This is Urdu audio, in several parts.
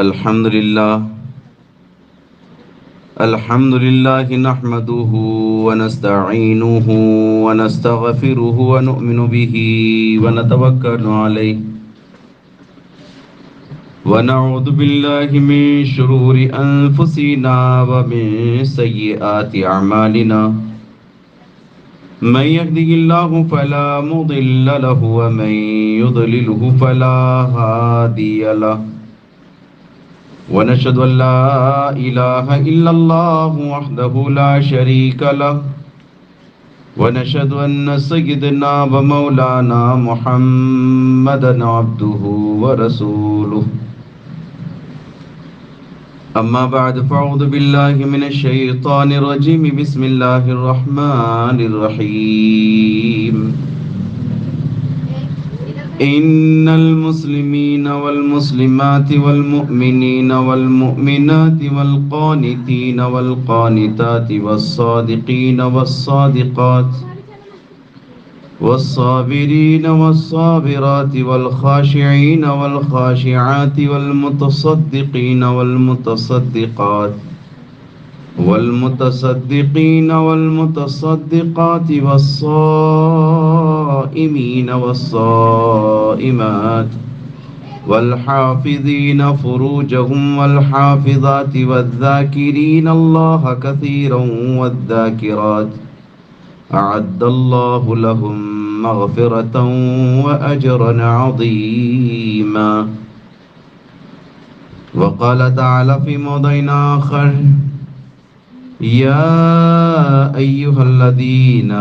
الحمد لله نحمده ونستعينه ونستغفره ونؤمن به ونتوكل عليه ونعوذ بالله من شرور أنفسنا ومن سيئات أعمالنا من يهده الله فلا مضل له ومن يضلله فلا هادي له ونشهد أن لا إله إلا الله وحده لا شريك له ونشهد أن سيدنا ومولانا محمدا عبده ورسوله أما بعد فأعوذ بالله من الشيطان الرجيم بسم الله الرحمن الرحيم إن المسلمين والمسلمات والمؤمنين والمؤمنات والقانتين والقانتات والصادقين والصادقات والصابرين والصابرات والخاشعين والخاشعات والمتصدقين والمتصدقات والمتصدقين والمتصدقات والصائمين والصائمات والحافظين فروجهم والحافظات والذاكرين الله كثيرا والذاكرات أعد الله لهم مغفرة وأجرا عظيما وقال تعالى في موضع آخر يا أيها الذين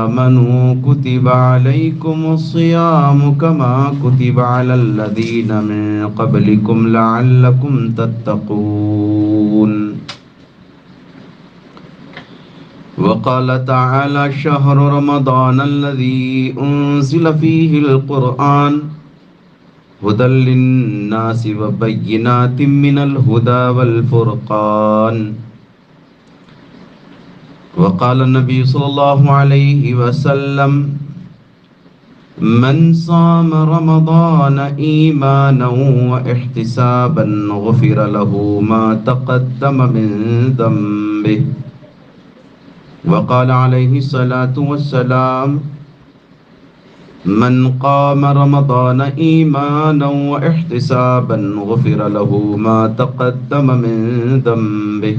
آمنوا كتب عليكم الصيام كما كتب على الذين من قبلكم لعلكم تتقون وقال تعالى شهر رمضان الذي أنزل فيه القرآن هدى للناس وبينات من الهدى والفرقان وقال النبي صلى الله عليه وسلم من صام رمضان إيمانا واحتسابا غفر له ما تقدم من ذنبه وقال عليه الصلاة والسلام من قام رمضان إيمانا واحتسابا غفر له ما تقدم من ذنبه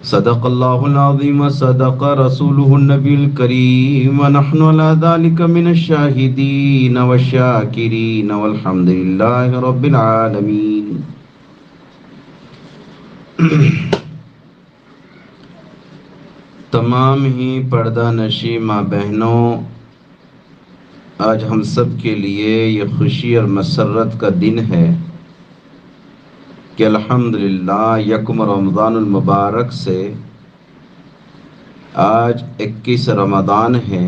صدق الله العظيم وصدق رسوله النبي الكريم ونحن على ذلك من الشاهدين والشاكرين والحمد لله رب العالمين تمام ہی پردہ نشی ماں بہنوں، آج ہم سب کے لیے یہ خوشی اور مسرت کا دن ہے کہ الحمدللہ یکم رمضان المبارک سے آج 21 رمضان ہے۔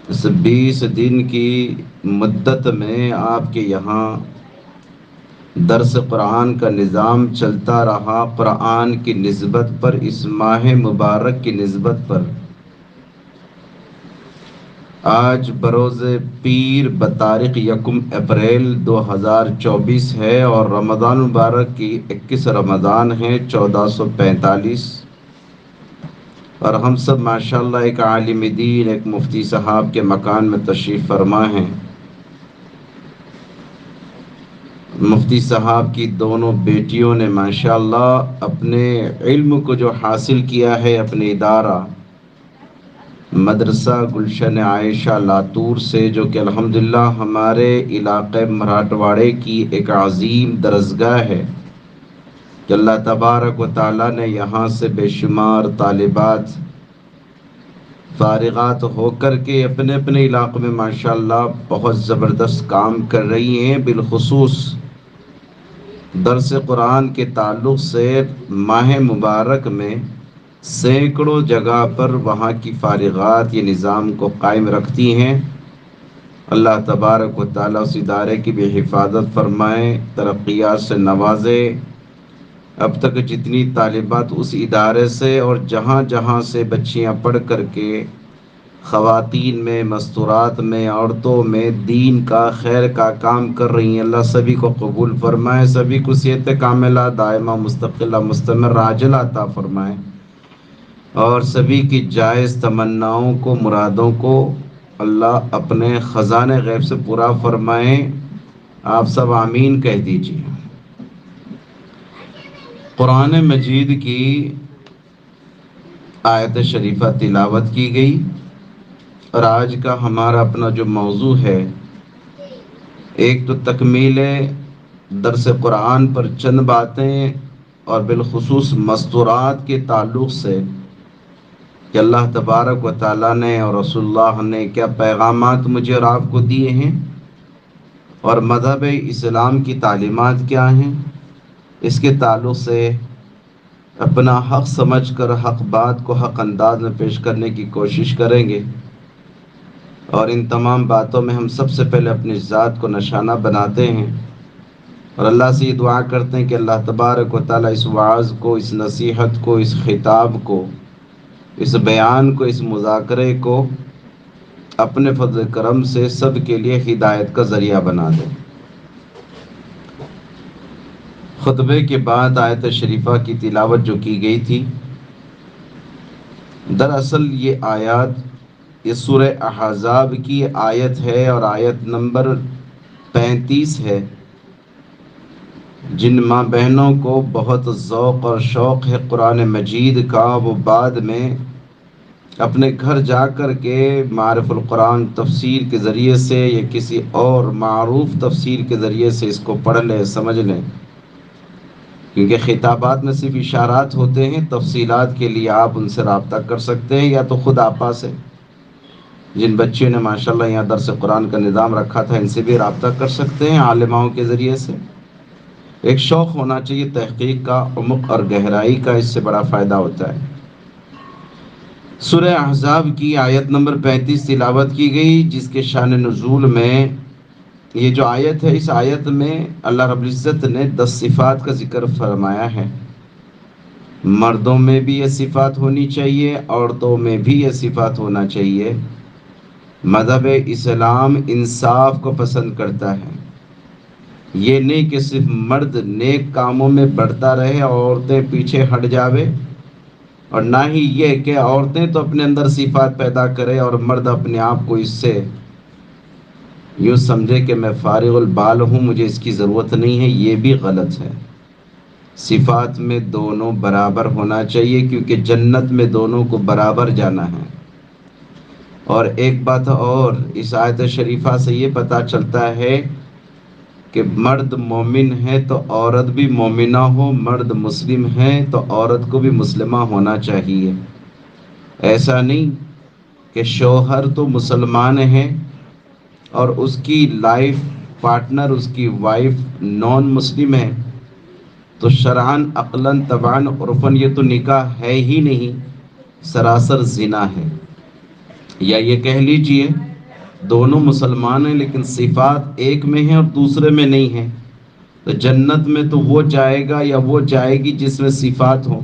اس 20 دن کی مدت میں آپ کے یہاں درس قرآن کا نظام چلتا رہا۔ قرآن کی نسبت پر، اس ماہ مبارک کی نسبت پر آج بروز پیر بتاریخ 1 اپریل 2024 ہے اور رمضان مبارک کی 21 رمضان ہے 1445، اور ہم سب ماشاءاللہ ایک عالم دین، ایک مفتی صاحب کے مکان میں تشریف فرما ہیں۔ مفتی صاحب کی دونوں بیٹیوں نے ماشاءاللہ اپنے علم کو جو حاصل کیا ہے اپنے ادارہ مدرسہ گلشن عائشہ لاتور سے، جو کہ الحمدللہ ہمارے علاقے مراٹھواڑے کی ایک عظیم درسگاہ ہے، کہ اللہ تبارک و تعالیٰ نے یہاں سے بے شمار طالبات فارغات ہو کر کے اپنے اپنے علاقے میں ماشاءاللہ بہت زبردست کام کر رہی ہیں۔ بالخصوص درس قرآن کے تعلق سے ماہ مبارک میں سینکڑوں جگہ پر وہاں کی فارغات یہ نظام کو قائم رکھتی ہیں۔ اللہ تبارک و تعالیٰ اس ادارے کی بھی حفاظت فرمائے، ترقیات سے نوازے۔ اب تک جتنی طالبات اس ادارے سے اور جہاں جہاں سے بچیاں پڑھ کر کے خواتین میں، مستورات میں، عورتوں میں دین کا، خیر کا کام کر رہی ہیں، اللہ سبھی کو قبول فرمائے، سبھی کو صحت کاملہ دائمہ مستقلہ مستمر عاجلہ عطا فرمائے، اور سبھی کی جائز تمناؤں کو، مرادوں کو اللہ اپنے خزانے غیب سے پورا فرمائے۔ آپ سب آمین کہہ دیجیے۔ قرآن مجید کی آیت شریفہ تلاوت کی گئی، اور آج کا ہمارا اپنا جو موضوع ہے، ایک تو تکمیل درس قرآن پر چند باتیں، اور بالخصوص مستورات کے تعلق سے کہ اللہ تبارک و تعالیٰ نے اور رسول اللہ نے کیا پیغامات مجھے اور آپ کو دیے ہیں، اور مذہب اسلام کی تعلیمات کیا ہیں، اس کے تعلق سے اپنا حق سمجھ کر حق بات کو حق انداز میں پیش کرنے کی کوشش کریں گے، اور ان تمام باتوں میں ہم سب سے پہلے اپنی ذات کو نشانہ بناتے ہیں، اور اللہ سے یہ دعا کرتے ہیں کہ اللہ تبارک و تعالیٰ اس وعظ کو، اس نصیحت کو، اس خطاب کو، اس بیان کو، اس مذاکرے کو اپنے فضل کرم سے سب کے لیے ہدایت کا ذریعہ بنا دے۔ خطبے کے بعد آیت شریفہ کی تلاوت جو کی گئی تھی، دراصل یہ آیات، یہ سورہ احزاب کی آیت ہے، اور آیت نمبر 35 ہے۔ جن ماں بہنوں کو بہت ذوق اور شوق ہے قرآن مجید کا، وہ بعد میں اپنے گھر جا کر کے معرف القرآن تفسیر کے ذریعے سے یا کسی اور معروف تفسیر کے ذریعے سے اس کو پڑھ لیں، سمجھ لیں، کیونکہ خطابات میں صرف اشارات ہوتے ہیں۔ تفصیلات کے لیے آپ ان سے رابطہ کر سکتے ہیں، یا تو خود آپا سے، جن بچیوں نے ماشاءاللہ یہاں درس قرآن کا نظام رکھا تھا، ان سے بھی رابطہ کر سکتے ہیں، عالماؤں کے ذریعے سے۔ ایک شوق ہونا چاہیے تحقیق کا، عمق اور گہرائی کا، اس سے بڑا فائدہ ہوتا ہے۔ سورہ احزاب کی آیت نمبر 35 تلاوت کی گئی، جس کے شان نزول میں یہ جو آیت ہے، اس آیت میں اللہ رب العزت نے 10 صفات کا ذکر فرمایا ہے۔ مردوں میں بھی یہ صفات ہونی چاہیے، عورتوں میں بھی یہ صفات ہونا چاہیے۔ مذہب اسلام انصاف کو پسند کرتا ہے، یہ نہیں کہ صرف مرد نیک کاموں میں بڑھتا رہے اور عورتیں پیچھے ہٹ جاوے، اور نہ ہی یہ کہ عورتیں تو اپنے اندر صفات پیدا کرے اور مرد اپنے آپ کو اس سے یوں سمجھے کہ میں فارغ البال ہوں، مجھے اس کی ضرورت نہیں ہے۔ یہ بھی غلط ہے۔ صفات میں دونوں برابر ہونا چاہیے، کیونکہ جنت میں دونوں کو برابر جانا ہے۔ اور ایک بات اور، اس آیت شریفہ سے یہ پتہ چلتا ہے کہ مرد مومن ہے تو عورت بھی مومنہ ہو، مرد مسلم ہے تو عورت کو بھی مسلمہ ہونا چاہیے۔ ایسا نہیں کہ شوہر تو مسلمان ہے اور اس کی لائف پارٹنر، اس کی وائف نان مسلم ہے، تو شرعاً عقلاً طبعاً عرفاً یہ تو نکاح ہے ہی نہیں، سراسر زنا ہے۔ یا یہ کہہ لیجئے دونوں مسلمان ہیں لیکن صفات ایک میں ہیں اور دوسرے میں نہیں ہیں، تو جنت میں تو وہ جائے گا یا وہ جائے گی جس میں صفات ہوں،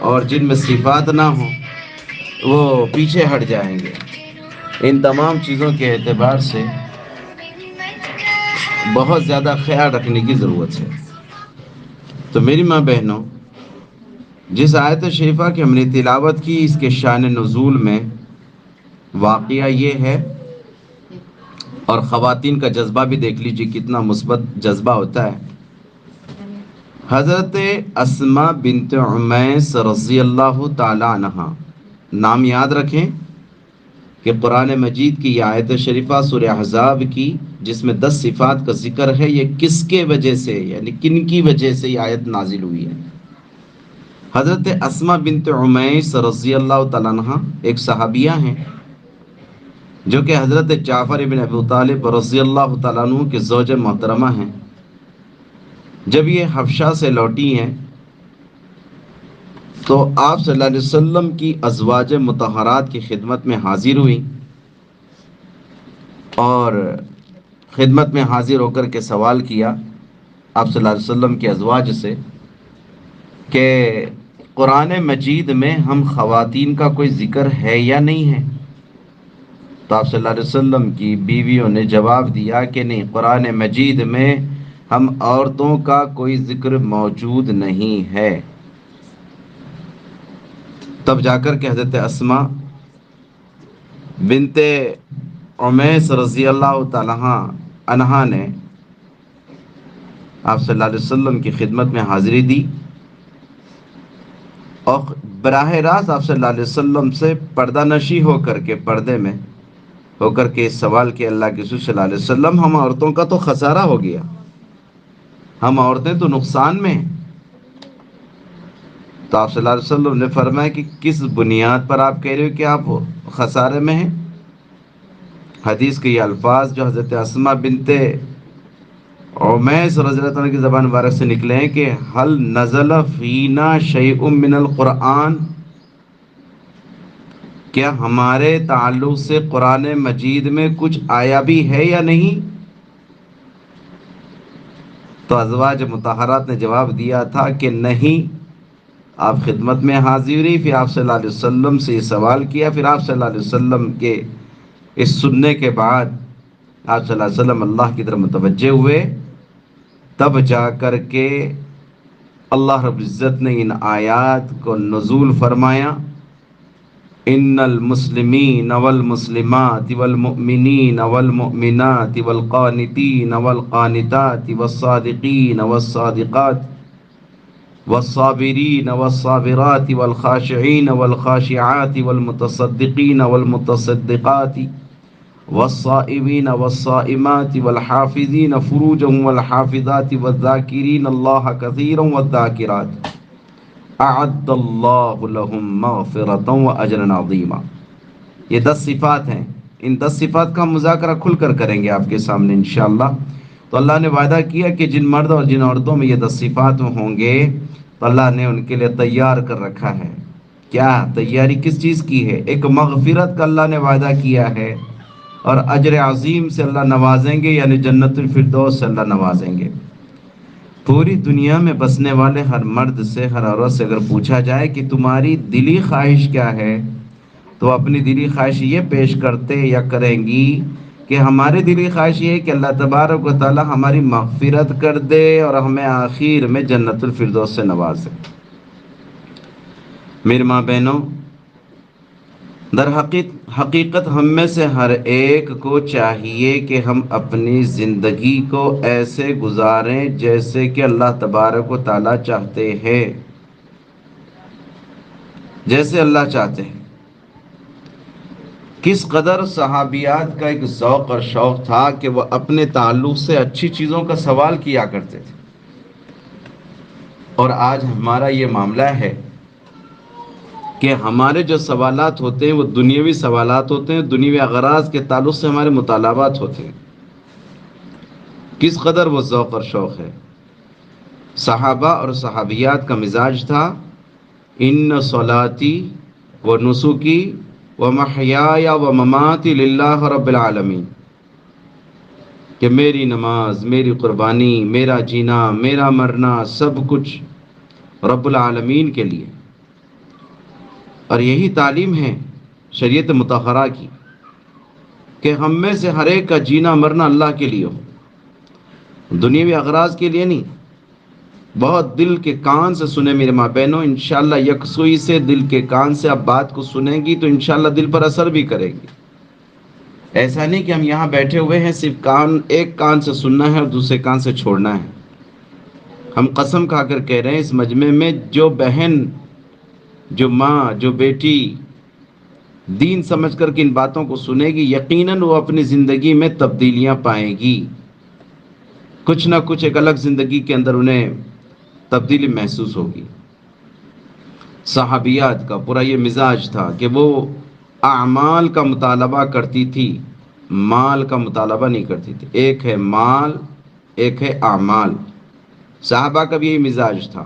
اور جن میں صفات نہ ہوں وہ پیچھے ہٹ جائیں گے۔ ان تمام چیزوں کے اعتبار سے بہت زیادہ خیال رکھنے کی ضرورت ہے۔ تو میری ماں بہنوں، جس آیت شریفہ کی ہم نے تلاوت کی، اس کے شان نزول میں واقعہ یہ ہے، اور خواتین کا جذبہ بھی دیکھ لیجیے کتنا مثبت جذبہ ہوتا ہے۔ حضرت اسماء بنت عمیس رضی اللہ تعالی عنہ، نام یاد رکھیں کہ قرآن مجید کی یہ آیت شریفہ سورہ احزاب کی، جس میں 10 صفات کا ذکر ہے، یہ کس کے وجہ سے، یعنی کن کی وجہ سے یہ آیت نازل ہوئی ہے؟ حضرت اسماء بنت عمیس رضی اللہ تعالیٰ عنہ ایک صحابیہ ہیں، جو کہ حضرت جعفر بن ابی طالب رضی اللہ تعالیٰ عنہ کے زوج محترمہ ہیں۔ جب یہ حبشہ سے لوٹی ہیں تو آپ صلی اللہ علیہ وسلم کی ازواج مطہرات کی خدمت میں حاضر ہوئی، اور خدمت میں حاضر ہو کر کے سوال کیا آپ صلی اللہ علیہ وسلم کے ازواج سے کہ قرآن مجید میں ہم خواتین کا کوئی ذکر ہے یا نہیں ہے؟ تو آپ صلی اللہ علیہ وسلم کی بیویوں نے جواب دیا کہ نہیں، قرآن مجید میں ہم عورتوں کا کوئی ذکر موجود نہیں ہے۔ تب جا کر کہ حضرت اسماء بنت عمیس رضی اللہ تعالی عنہا نے آپ صلی اللہ علیہ وسلم کی خدمت میں حاضری دی اور براہ راست آپ صلی اللہ علیہ وسلم سے پردہ نشی ہو کر کے، پردے میں ہو کر کے اس سوال کے اللہ کے رسول صلی اللہ علیہ وسلم، ہم عورتوں کا تو خسارہ ہو گیا، ہم عورتیں تو نقصان میں ہیں۔ تو آپ صلی اللہ علیہ وسلم نے فرمایا کہ کس بنیاد پر آپ کہہ رہے ہو کہ آپ خسارے میں ہیں؟ حدیث کے یہ الفاظ جو حضرت اسماء بنت عمیس رضی اللہ عنہ کی زبان مبارک سے نکلے ہیں کہ حل نزل فینا شیء من القرآن، کیا ہمارے تعلق سے قرآن مجید میں کچھ آیا بھی ہے یا نہیں؟ تو ازواج مطہرات نے جواب دیا تھا کہ نہیں۔ آپ خدمت میں حاضری، پھر آپ صلی اللہ علیہ وسلم سے یہ سوال کیا، پھر آپ صلی اللہ علیہ وسلم کے اس سننے کے بعد آپ صلی اللہ علیہ وسلم اللہ کی طرف متوجہ ہوئے، تب جا کر کے اللہ رب العزت نے ان آیات کو نزول فرمایا، ان المسلمین والمسلمات والمؤمنین والمؤمنات والقانتین والقانتات والصادقین والصادقات والصابرین والصابرات والخاشعین والخاشعات والمتصدقین والمتصدقات والصائمین والصائمات والحافظین فروجهم والحافظات والذاکرین اللہ کثیرا والذاکرات اعد اللہ لهم مغفرۃ واجرا عظیما۔ یہ 10 صفات ہیں، ان 10 صفات کا ہم مذاکرہ کھل کر کریں گے آپ کے سامنے انشاءاللہ۔ تو اللہ نے وعدہ کیا کہ جن مرد اور جن عورتوں میں یہ 10 صفات ہوں گے تو اللہ نے ان کے لیے تیار کر رکھا ہے۔ کیا تیاری کس چیز کی ہے؟ ایک مغفرت کا اللہ نے وعدہ کیا ہے، اور اجر عظیم سے اللہ نوازیں گے، یعنی جنت الفردوس سے اللہ نوازیں گے۔ پوری دنیا میں بسنے والے ہر مرد سے، ہر عورت سے اگر پوچھا جائے کہ تمہاری دلی خواہش کیا ہے، تو اپنی دلی خواہش یہ پیش کرتے یا کریں گی کہ ہماری دلی خواہش یہ ہے کہ اللہ تبارک و تعالی ہماری مغفرت کر دے اور ہمیں آخر میں جنت الفردوس سے نوازے۔ میری ماں بہنوں، در حقیقت ہم میں سے ہر ایک کو چاہیے کہ ہم اپنی زندگی کو ایسے گزاریں جیسے کہ اللہ تبارک و تعالی چاہتے ہیں، جیسے اللہ چاہتے ہیں۔ کس قدر صحابیات کا ایک ذوق اور شوق تھا کہ وہ اپنے تعلق سے اچھی چیزوں کا سوال کیا کرتے تھے، اور آج ہمارا یہ معاملہ ہے کہ ہمارے جو سوالات ہوتے ہیں وہ دنیاوی سوالات ہوتے ہیں، دنیاوی اغراض کے تعلق سے ہمارے مطالبات ہوتے ہیں۔ کس قدر وہ ذوق اور شوق ہے۔ صحابہ اور صحابیات کا مزاج تھا، ان صلاتی و نسکی و محیای و مماتی للہ رب العالمین، کہ میری نماز، میری قربانی، میرا جینا، میرا مرنا، سب کچھ رب العالمین کے لیے۔ اور یہی تعلیم ہے شریعت مطہرہ کی کہ ہم میں سے ہر ایک کا جینا مرنا اللہ کے لیے ہو، دنیاوی اغراض کے لیے نہیں۔ بہت دل کے کان سے سنیں میرے ماں بہنوں، انشاءاللہ یکسوئی سے دل کے کان سے آپ بات کو سنیں گی تو انشاءاللہ دل پر اثر بھی کرے گی۔ ایسا نہیں کہ ہم یہاں بیٹھے ہوئے ہیں صرف ایک کان سے سننا ہے اور دوسرے کان سے چھوڑنا ہے۔ ہم قسم کھا کر کہہ رہے ہیں، اس مجمع میں جو بہن، جو ماں، جو بیٹی دین سمجھ کر کے ان باتوں کو سنے گی، یقیناً وہ اپنی زندگی میں تبدیلیاں پائے گی، کچھ نہ کچھ ایک الگ زندگی کے اندر انہیں تبدیلی محسوس ہوگی۔ صحابیات کا پورا یہ مزاج تھا کہ وہ اعمال کا مطالبہ کرتی تھی، مال کا مطالبہ نہیں کرتی تھی۔ ایک ہے مال، ایک ہے اعمال۔ صحابہ کا بھی یہی مزاج تھا،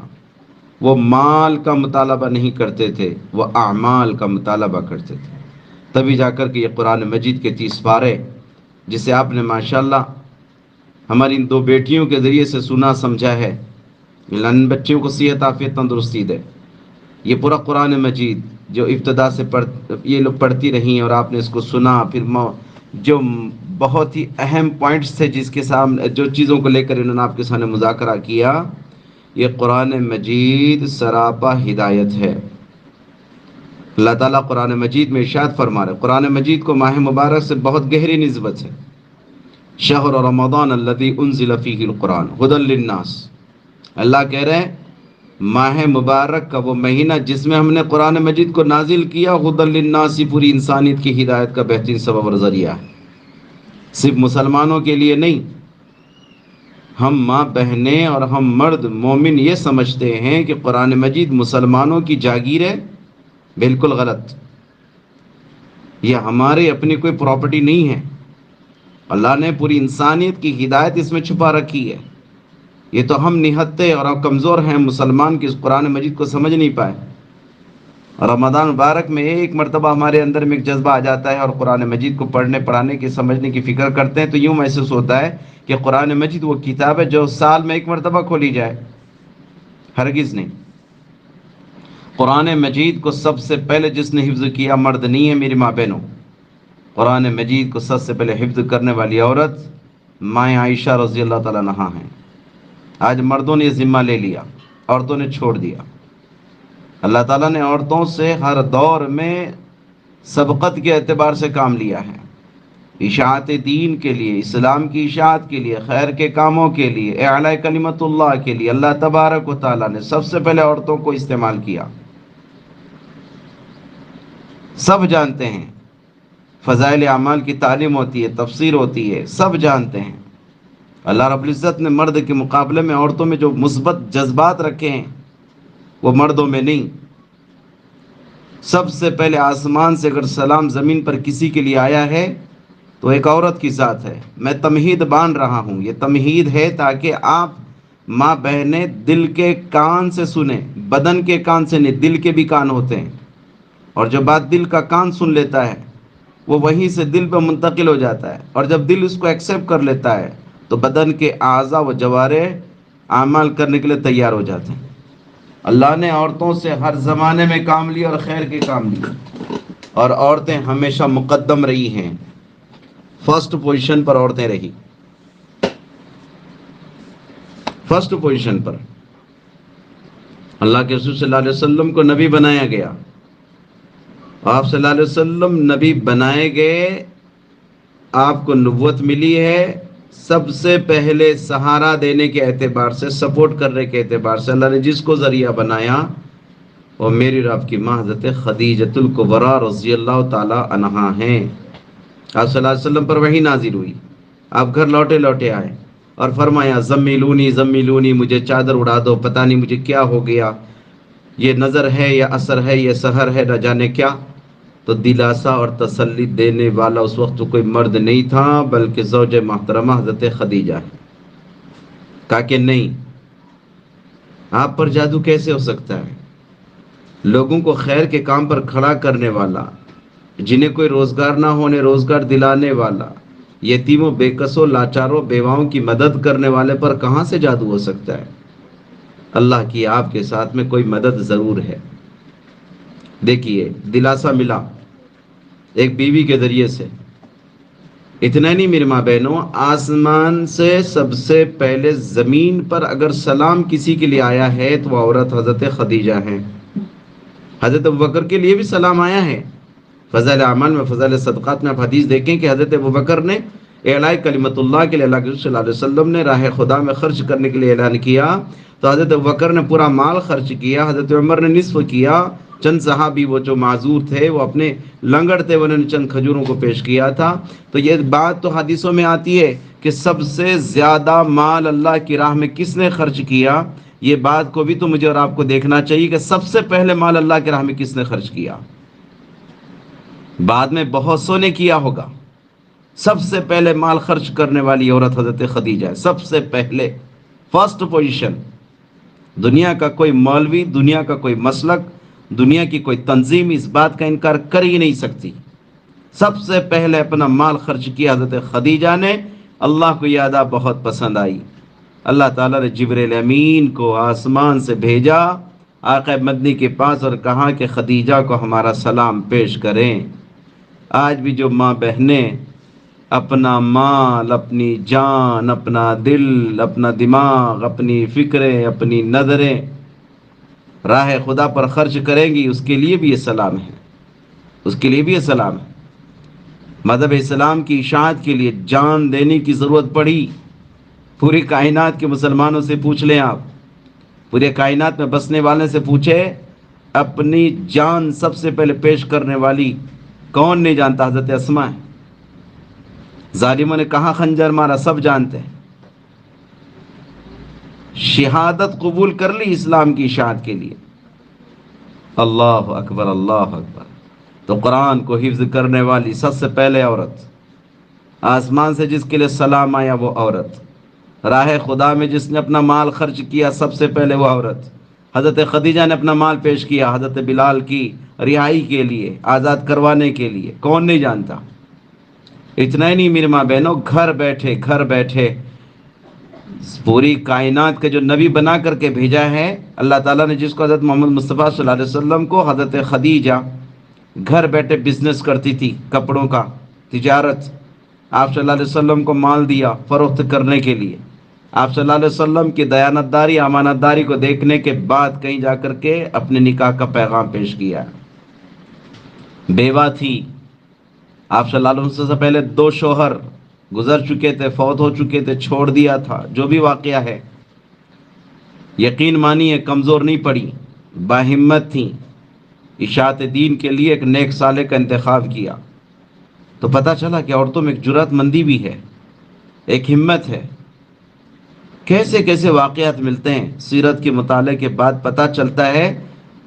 وہ مال کا مطالبہ نہیں کرتے تھے، وہ اعمال کا مطالبہ کرتے تھے۔ تبھی جا کر کے یہ قرآن مجید کے 30 پارے، جسے آپ نے ماشاءاللہ ہماری ان 2 بیٹیوں کے ذریعے سے سنا سمجھا ہے، ان بچیوں کو صحت عافیت تندرستی دے۔ یہ پورا قرآن مجید جو ابتدا سے یہ لوگ پڑھتی رہیں اور آپ نے اس کو سنا، پھر جو بہت ہی اہم پوائنٹس تھے جس کے سامنے، جو چیزوں کو لے کر انہوں نے آپ کے سامنے مذاکرہ کیا، یہ قرآن مجید سراپا ہدایت ہے۔ اللہ تعالیٰ قرآن مجید میں ارشاد فرما رہے، قرآن مجید کو ماہ مبارک سے بہت گہری نسبت ہے۔ شہر رمضان الذی انزل فیہ القرآن ھدی للناس، اللہ کہہ رہے ہیں ماہ مبارک کا وہ مہینہ جس میں ہم نے قرآن مجید کو نازل کیا، ھدی للناس، پوری انسانیت کی ہدایت کا بہترین سبب اور ذریعہ ہے، صرف مسلمانوں کے لیے نہیں۔ ہم ماں بہنیں اور ہم مرد مومن یہ سمجھتے ہیں کہ قرآن مجید مسلمانوں کی جاگیر ہے، بالکل غلط۔ یہ ہمارے اپنی کوئی پراپرٹی نہیں ہے، اللہ نے پوری انسانیت کی ہدایت اس میں چھپا رکھی ہے۔ یہ تو ہم نہتے اور ہم کمزور ہیں مسلمان کی اس قرآن مجید کو سمجھ نہیں پائے۔ رمضان مبارک میں ایک مرتبہ ہمارے اندر میں ایک جذبہ آ جاتا ہے اور قرآن مجید کو پڑھنے پڑھانے کی سمجھنے کی فکر کرتے ہیں تو یوں محسوس ہوتا ہے کہ قرآن مجید وہ کتاب ہے جو سال میں ایک مرتبہ کھولی جائے، ہرگز نہیں۔ قرآن مجید کو سب سے پہلے جس نے حفظ کیا مرد نہیں ہے میری ماں بہنوں، قرآن مجید کو سب سے پہلے حفظ کرنے والی عورت مائیں عائشہ رضی اللہ تعالیٰ عنہا ہیں۔ آج مردوں نے یہ ذمہ لے لیا، عورتوں نے چھوڑ دیا۔ اللہ تعالیٰ نے عورتوں سے ہر دور میں سبقت کے اعتبار سے کام لیا ہے، اشاعت دین کے لیے، اسلام کی اشاعت کے لیے، خیر کے کاموں کے لیے، اعلاء کلمت اللہ کے لیے اللہ تبارک و تعالیٰ نے سب سے پہلے عورتوں کو استعمال کیا۔ سب جانتے ہیں فضائل اعمال کی تعلیم ہوتی ہے، تفسیر ہوتی ہے، سب جانتے ہیں اللہ رب العزت نے مرد کے مقابلے میں عورتوں میں جو مثبت جذبات رکھے ہیں وہ مردوں میں نہیں۔ سب سے پہلے آسمان سے اگر سلام زمین پر کسی کے لیے آیا ہے تو ایک عورت کی ذات ہے۔ میں تمہید باندھ رہا ہوں، یہ تمہید ہے تاکہ آپ ماں بہنیں دل کے کان سے سنیں، بدن کے کان سے نہیں، دل کے بھی کان ہوتے ہیں، اور جو بات دل کا کان سن لیتا ہے وہ وہیں سے دل پہ منتقل ہو جاتا ہے، اور جب دل اس کو ایکسیپٹ کر لیتا ہے تو بدن کے اعضاء و جوارح اعمال کرنے کے لیے تیار ہو جاتے ہیں۔ اللہ نے عورتوں سے ہر زمانے میں کام لیا اور خیر کے کام لیے، اور عورتیں ہمیشہ مقدم رہی ہیں، فرسٹ پوزیشن پر عورتیں رہی، فرسٹ پوزیشن پر۔ اللہ کے رسول صلی اللہ علیہ وسلم کو نبی بنایا گیا، آپ صلی اللہ علیہ وسلم نبی بنائے گئے، آپ کو نبوت ملی ہے، سب سے پہلے سہارا دینے کے اعتبار سے، سپورٹ کرنے کے اعتبار سے اللہ نے جس کو ذریعہ بنایا وہ میری رب کی ماں حضرت خدیجۃ الکبریٰ رضی اللہ تعالی عنہا ہیں۔ آپ صلی اللہ علیہ وسلم پر وحی نازل ہوئی، آپ گھر لوٹے آئے اور فرمایا زمیلونی زمیلونی، مجھے چادر اڑا دو، پتہ نہیں مجھے کیا ہو گیا، یہ نظر ہے یا اثر ہے، یہ سحر ہے، نہ جانے کیا۔ تو دلاسا اور تسلی دینے والا اس وقت کوئی مرد نہیں تھا بلکہ زوج محترمہ حضرت خدیجہ ہے۔ کہا کہ نہیں، آپ پر جادو کیسے ہو سکتا ہے؟ لوگوں کو خیر کے کام پر کھڑا کرنے والا، جنہیں کوئی روزگار نہ ہونے روزگار دلانے والا، یتیموں، بے کسوں، لاچاروں، بیواؤں کی مدد کرنے والے پر کہاں سے جادو ہو سکتا ہے؟ اللہ کی آپ کے ساتھ میں کوئی مدد ضرور ہے۔ دیکھیے دلاسا ملا ایک بیوی کے ذریعے سے، اتنا نہیں میرے ماں بہنوں، آسمان سے سب سے پہلے زمین پر اگر سلام کسی کے لیے آیا ہے تو وہ عورت حضرت خدیجہ ہیں۔ حضرت ابوبکر کے لیے بھی سلام آیا ہے، فضائل اعمال میں، فضائل صدقات میں آپ حدیث دیکھیں کہ حضرت ابوبکر نے اعلاء کلمت اللہ کے لیے اللہ کے رسول صلی اللہ علیہ وسلم نے راہ خدا میں خرچ کرنے کے لیے اعلان کیا تو حضرت ابوبکر نے پورا مال خرچ کیا، حضرت عمر نے نصف کیا، چند صحابی وہ جو معذور تھے وہ اپنے لنگڑ تھے، انہوں نے چند کھجوروں کو پیش کیا تھا۔ تو یہ بات تو حدیثوں میں آتی ہے کہ سب سے زیادہ مال اللہ کی راہ میں کس نے خرچ کیا، یہ بات کو بھی تو مجھے اور آپ کو دیکھنا چاہیے کہ سب سے پہلے مال اللہ کی راہ میں کس نے خرچ کیا۔ بعد میں بہت سو نے کیا ہوگا، سب سے پہلے مال خرچ کرنے والی عورت حضرت خدیجہ ہے، سب سے پہلے، فرسٹ پوزیشن۔ دنیا کا کوئی مولوی، دنیا کا کوئی مسلک، دنیا کی کوئی تنظیم اس بات کا انکار کر ہی نہیں سکتی، سب سے پہلے اپنا مال خرچ کیا حضرت خدیجہ نے۔ اللہ کو یہ ادا بہت پسند آئی، اللہ تعالیٰ نے جبریل امین کو آسمان سے بھیجا، آقا مدنی کے پاس اور کہا کہ خدیجہ کو ہمارا سلام پیش کریں۔ آج بھی جو ماں بہنیں اپنا مال، اپنی جان، اپنا دل، اپنا دماغ، اپنی فکریں، اپنی نظریں راہ خدا پر خرچ کریں گی، اس کے لیے بھی یہ سلام ہے، اس کے لیے بھی یہ سلام ہے۔ مذہب اسلام کی اشاعت کے لیے جان دینے کی ضرورت پڑی۔ پوری کائنات کے مسلمانوں سے پوچھ لیں آپ، پورے کائنات میں بسنے والے سے پوچھے، اپنی جان سب سے پہلے پیش کرنے والی کون نہیں جانتا؟ حضرت اسماء ہے۔ ظالموں نے کہاں خنجر مارا سب جانتے ہیں۔ شہادت قبول کر لی اسلام کی اشاعت کے لیے۔ اللہ اکبر، اللہ اکبر۔ تو قرآن کو حفظ کرنے والی سب سے پہلے عورت، آسمان سے جس کے لیے سلام آیا وہ عورت، راہ خدا میں جس نے اپنا مال خرچ کیا سب سے پہلے وہ عورت، حضرت خدیجہ نے اپنا مال پیش کیا حضرت بلال کی رہائی کے لیے، آزاد کروانے کے لیے۔ کون نہیں جانتا؟ اتنا ہی نہیں میرے ماں بہنوں، گھر بیٹھے پوری کائنات کے جو نبی بنا کر کے بھیجا ہے اللہ تعالیٰ نے، جس کو حضرت محمد مصطفیٰ صلی اللہ علیہ وسلم کو حضرت خدیجہ گھر بیٹھے بزنس کرتی تھی، کپڑوں کا تجارت، آپ صلی اللہ علیہ وسلم کو مال دیا فروخت کرنے کے لیے۔ آپ صلی اللہ علیہ وسلم کی دیانت داری، امانت داری کو دیکھنے کے بعد کہیں جا کر کے اپنے نکاح کا پیغام پیش کیا۔ بیوہ تھی، آپ صلی اللہ علیہ وسلم سے پہلے 2 شوہر گزر چکے تھے، فوت ہو چکے تھے، چھوڑ دیا تھا، جو بھی واقعہ ہے یقین مانیے کمزور نہیں پڑی، باہمت تھیں، اشاعت دین کے لیے ایک نیک صالح کا انتخاب کیا۔ تو پتہ چلا کہ عورتوں میں ایک جرأت مندی بھی ہے، ایک ہمت ہے۔ کیسے کیسے واقعات ملتے ہیں، سیرت کے مطالعے کے بعد پتہ چلتا ہے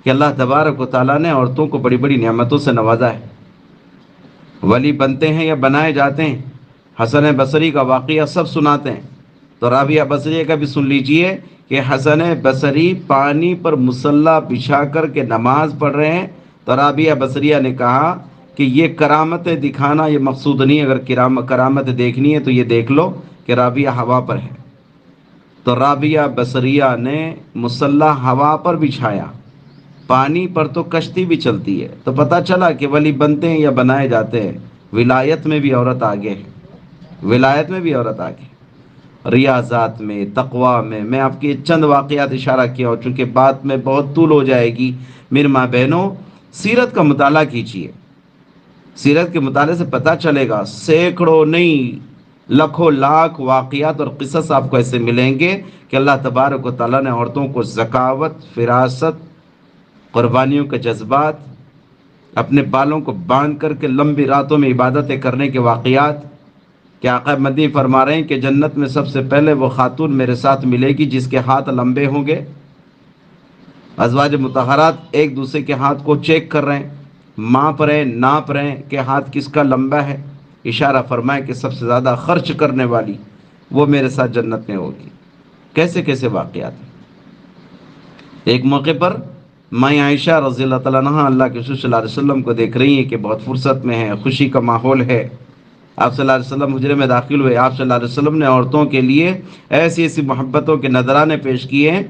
کہ اللہ تبارک و تعالیٰ نے عورتوں کو بڑی بڑی نعمتوں سے نوازا ہے۔ ولی بنتے ہیں یا بنائے جاتے ہیں۔ حسن بصری کا واقعہ سب سناتے ہیں، تو رابعہ بصریہ کا بھی سن لیجئے کہ حسن بصری پانی پر مصلی بچھا کر کے نماز پڑھ رہے ہیں، تو رابعہ بصریہ نے کہا کہ یہ کرامتیں دکھانا یہ مقصود نہیں، اگر کرامت دیکھنی ہے تو یہ دیکھ لو کہ رابعہ ہوا پر ہے۔ تو رابعہ بصریہ نے مصلی ہوا پر بچھایا، پانی پر تو کشتی بھی چلتی ہے۔ تو پتہ چلا کہ ولی بنتے ہیں یا بنائے جاتے ہیں، ولایت میں بھی عورت آگے ہے، ولایت میں بھی عورت آگے، ریاضات میں، تقوی میں۔ میں آپ کی چند واقعات اشارہ کیا ہو، چونکہ بات میں بہت طول ہو جائے گی۔ میرے ماں بہنوں، سیرت کا مطالعہ کیجیے، سیرت کے مطالعے سے پتہ چلے گا، سینکڑوں نہیں لاکھوں لاکھ واقعات اور قصص آپ کو ایسے ملیں گے کہ اللہ تبارک و تعالیٰ نے عورتوں کو ذکاوت، فراست، قربانیوں کے جذبات، اپنے بالوں کو باندھ کر کے لمبی راتوں میں عبادتیں کرنے کے واقعات۔ کہ آقا مدنی فرما رہے ہیں کہ جنت میں سب سے پہلے وہ خاتون میرے ساتھ ملے گی جس کے ہاتھ لمبے ہوں گے۔ ازواج مطہرات ایک دوسرے کے ہاتھ کو چیک کر رہے ہیں، ماپ رہے ہیں، ناپ رہے ہیں کہ ہاتھ کس کا لمبا ہے۔ اشارہ فرمائے کہ سب سے زیادہ خرچ کرنے والی وہ میرے ساتھ جنت میں ہوگی۔ کیسے کیسے واقعات ہیں۔ ایک موقع پر ماں عائشہ رضی اللہ تعالیٰ عنہا اللہ کے رسول صلی اللہ علیہ وسلم کو دیکھ رہی ہیں کہ بہت فرصت میں ہے، خوشی کا ماحول ہے۔ آپ صلی اللہ علیہ وسلم حجرے میں داخل ہوئے، آپ صلی اللہ علیہ وسلم نے عورتوں کے لیے ایسی ایسی محبتوں کے نذرانے پیش کیے ہیں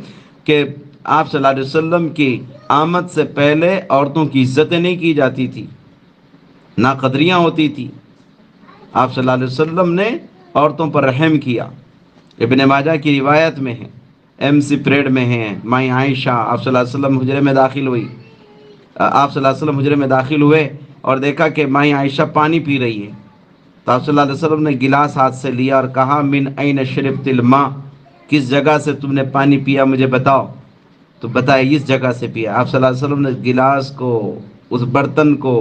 کہ آپ صلی اللہ علیہ وسلم کی آمد سے پہلے عورتوں کی عزتیں نہیں کی جاتی تھی، ناقدریاں ہوتی تھی۔ آپ صلی اللہ علیہ وسلم نے عورتوں پر رحم کیا۔ ابن ماجہ کی روایت میں ہے، MC پریڈ میں ہیں، ماں عائشہ آپ صلی اللہ علیہ وسلم حجرے میں داخل ہوئی، آپ صلی اللہ علیہ وسلم حجرے میں داخل ہوئے اور دیکھا کہ ماں عائشہ پانی پی رہی ہے، تو آپ صلی اللہ علیہ وسلم نے گلاس ہاتھ سے لیا اور کہا من این شربت الماء، کس جگہ سے تم نے پانی پیا مجھے بتاؤ۔ تو بتائے اس جگہ سے پیا۔ آپ صلی اللہ علیہ وسلم نے گلاس کو، اس برتن کو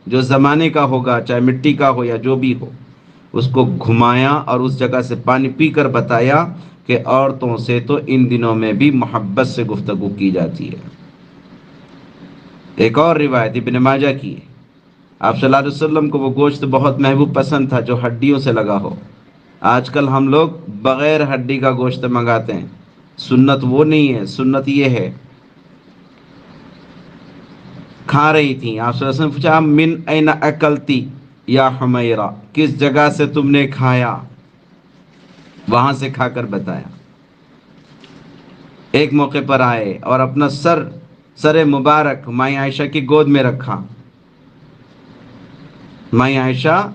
جو زمانے کا ہوگا، چاہے مٹی کا ہو یا جو بھی ہو، اس کو گھمایا اور اس جگہ سے پانی پی کر بتایا کہ عورتوں سے تو ان دنوں میں بھی محبت سے گفتگو کی جاتی ہے۔ ایک اور روایت ابن ماجہ کی ہے، آپ صلی اللہ علیہ وسلم کو وہ گوشت بہت محبوب پسند تھا جو ہڈیوں سے لگا ہو۔ آج کل ہم لوگ بغیر ہڈی کا گوشت منگاتے ہیں، سنت وہ نہیں ہے، سنت یہ ہے۔ کھا رہی تھیں، آپ صلی اللہ علیہ وسلم نے پوچھا من این اکلتی یا حمیرہ، کس جگہ سے تم نے کھایا، وہاں سے کھا کر بتایا۔ ایک موقع پر آئے اور اپنا سر سر مبارک مائی عائشہ کی گود میں رکھا. مائی عائشہ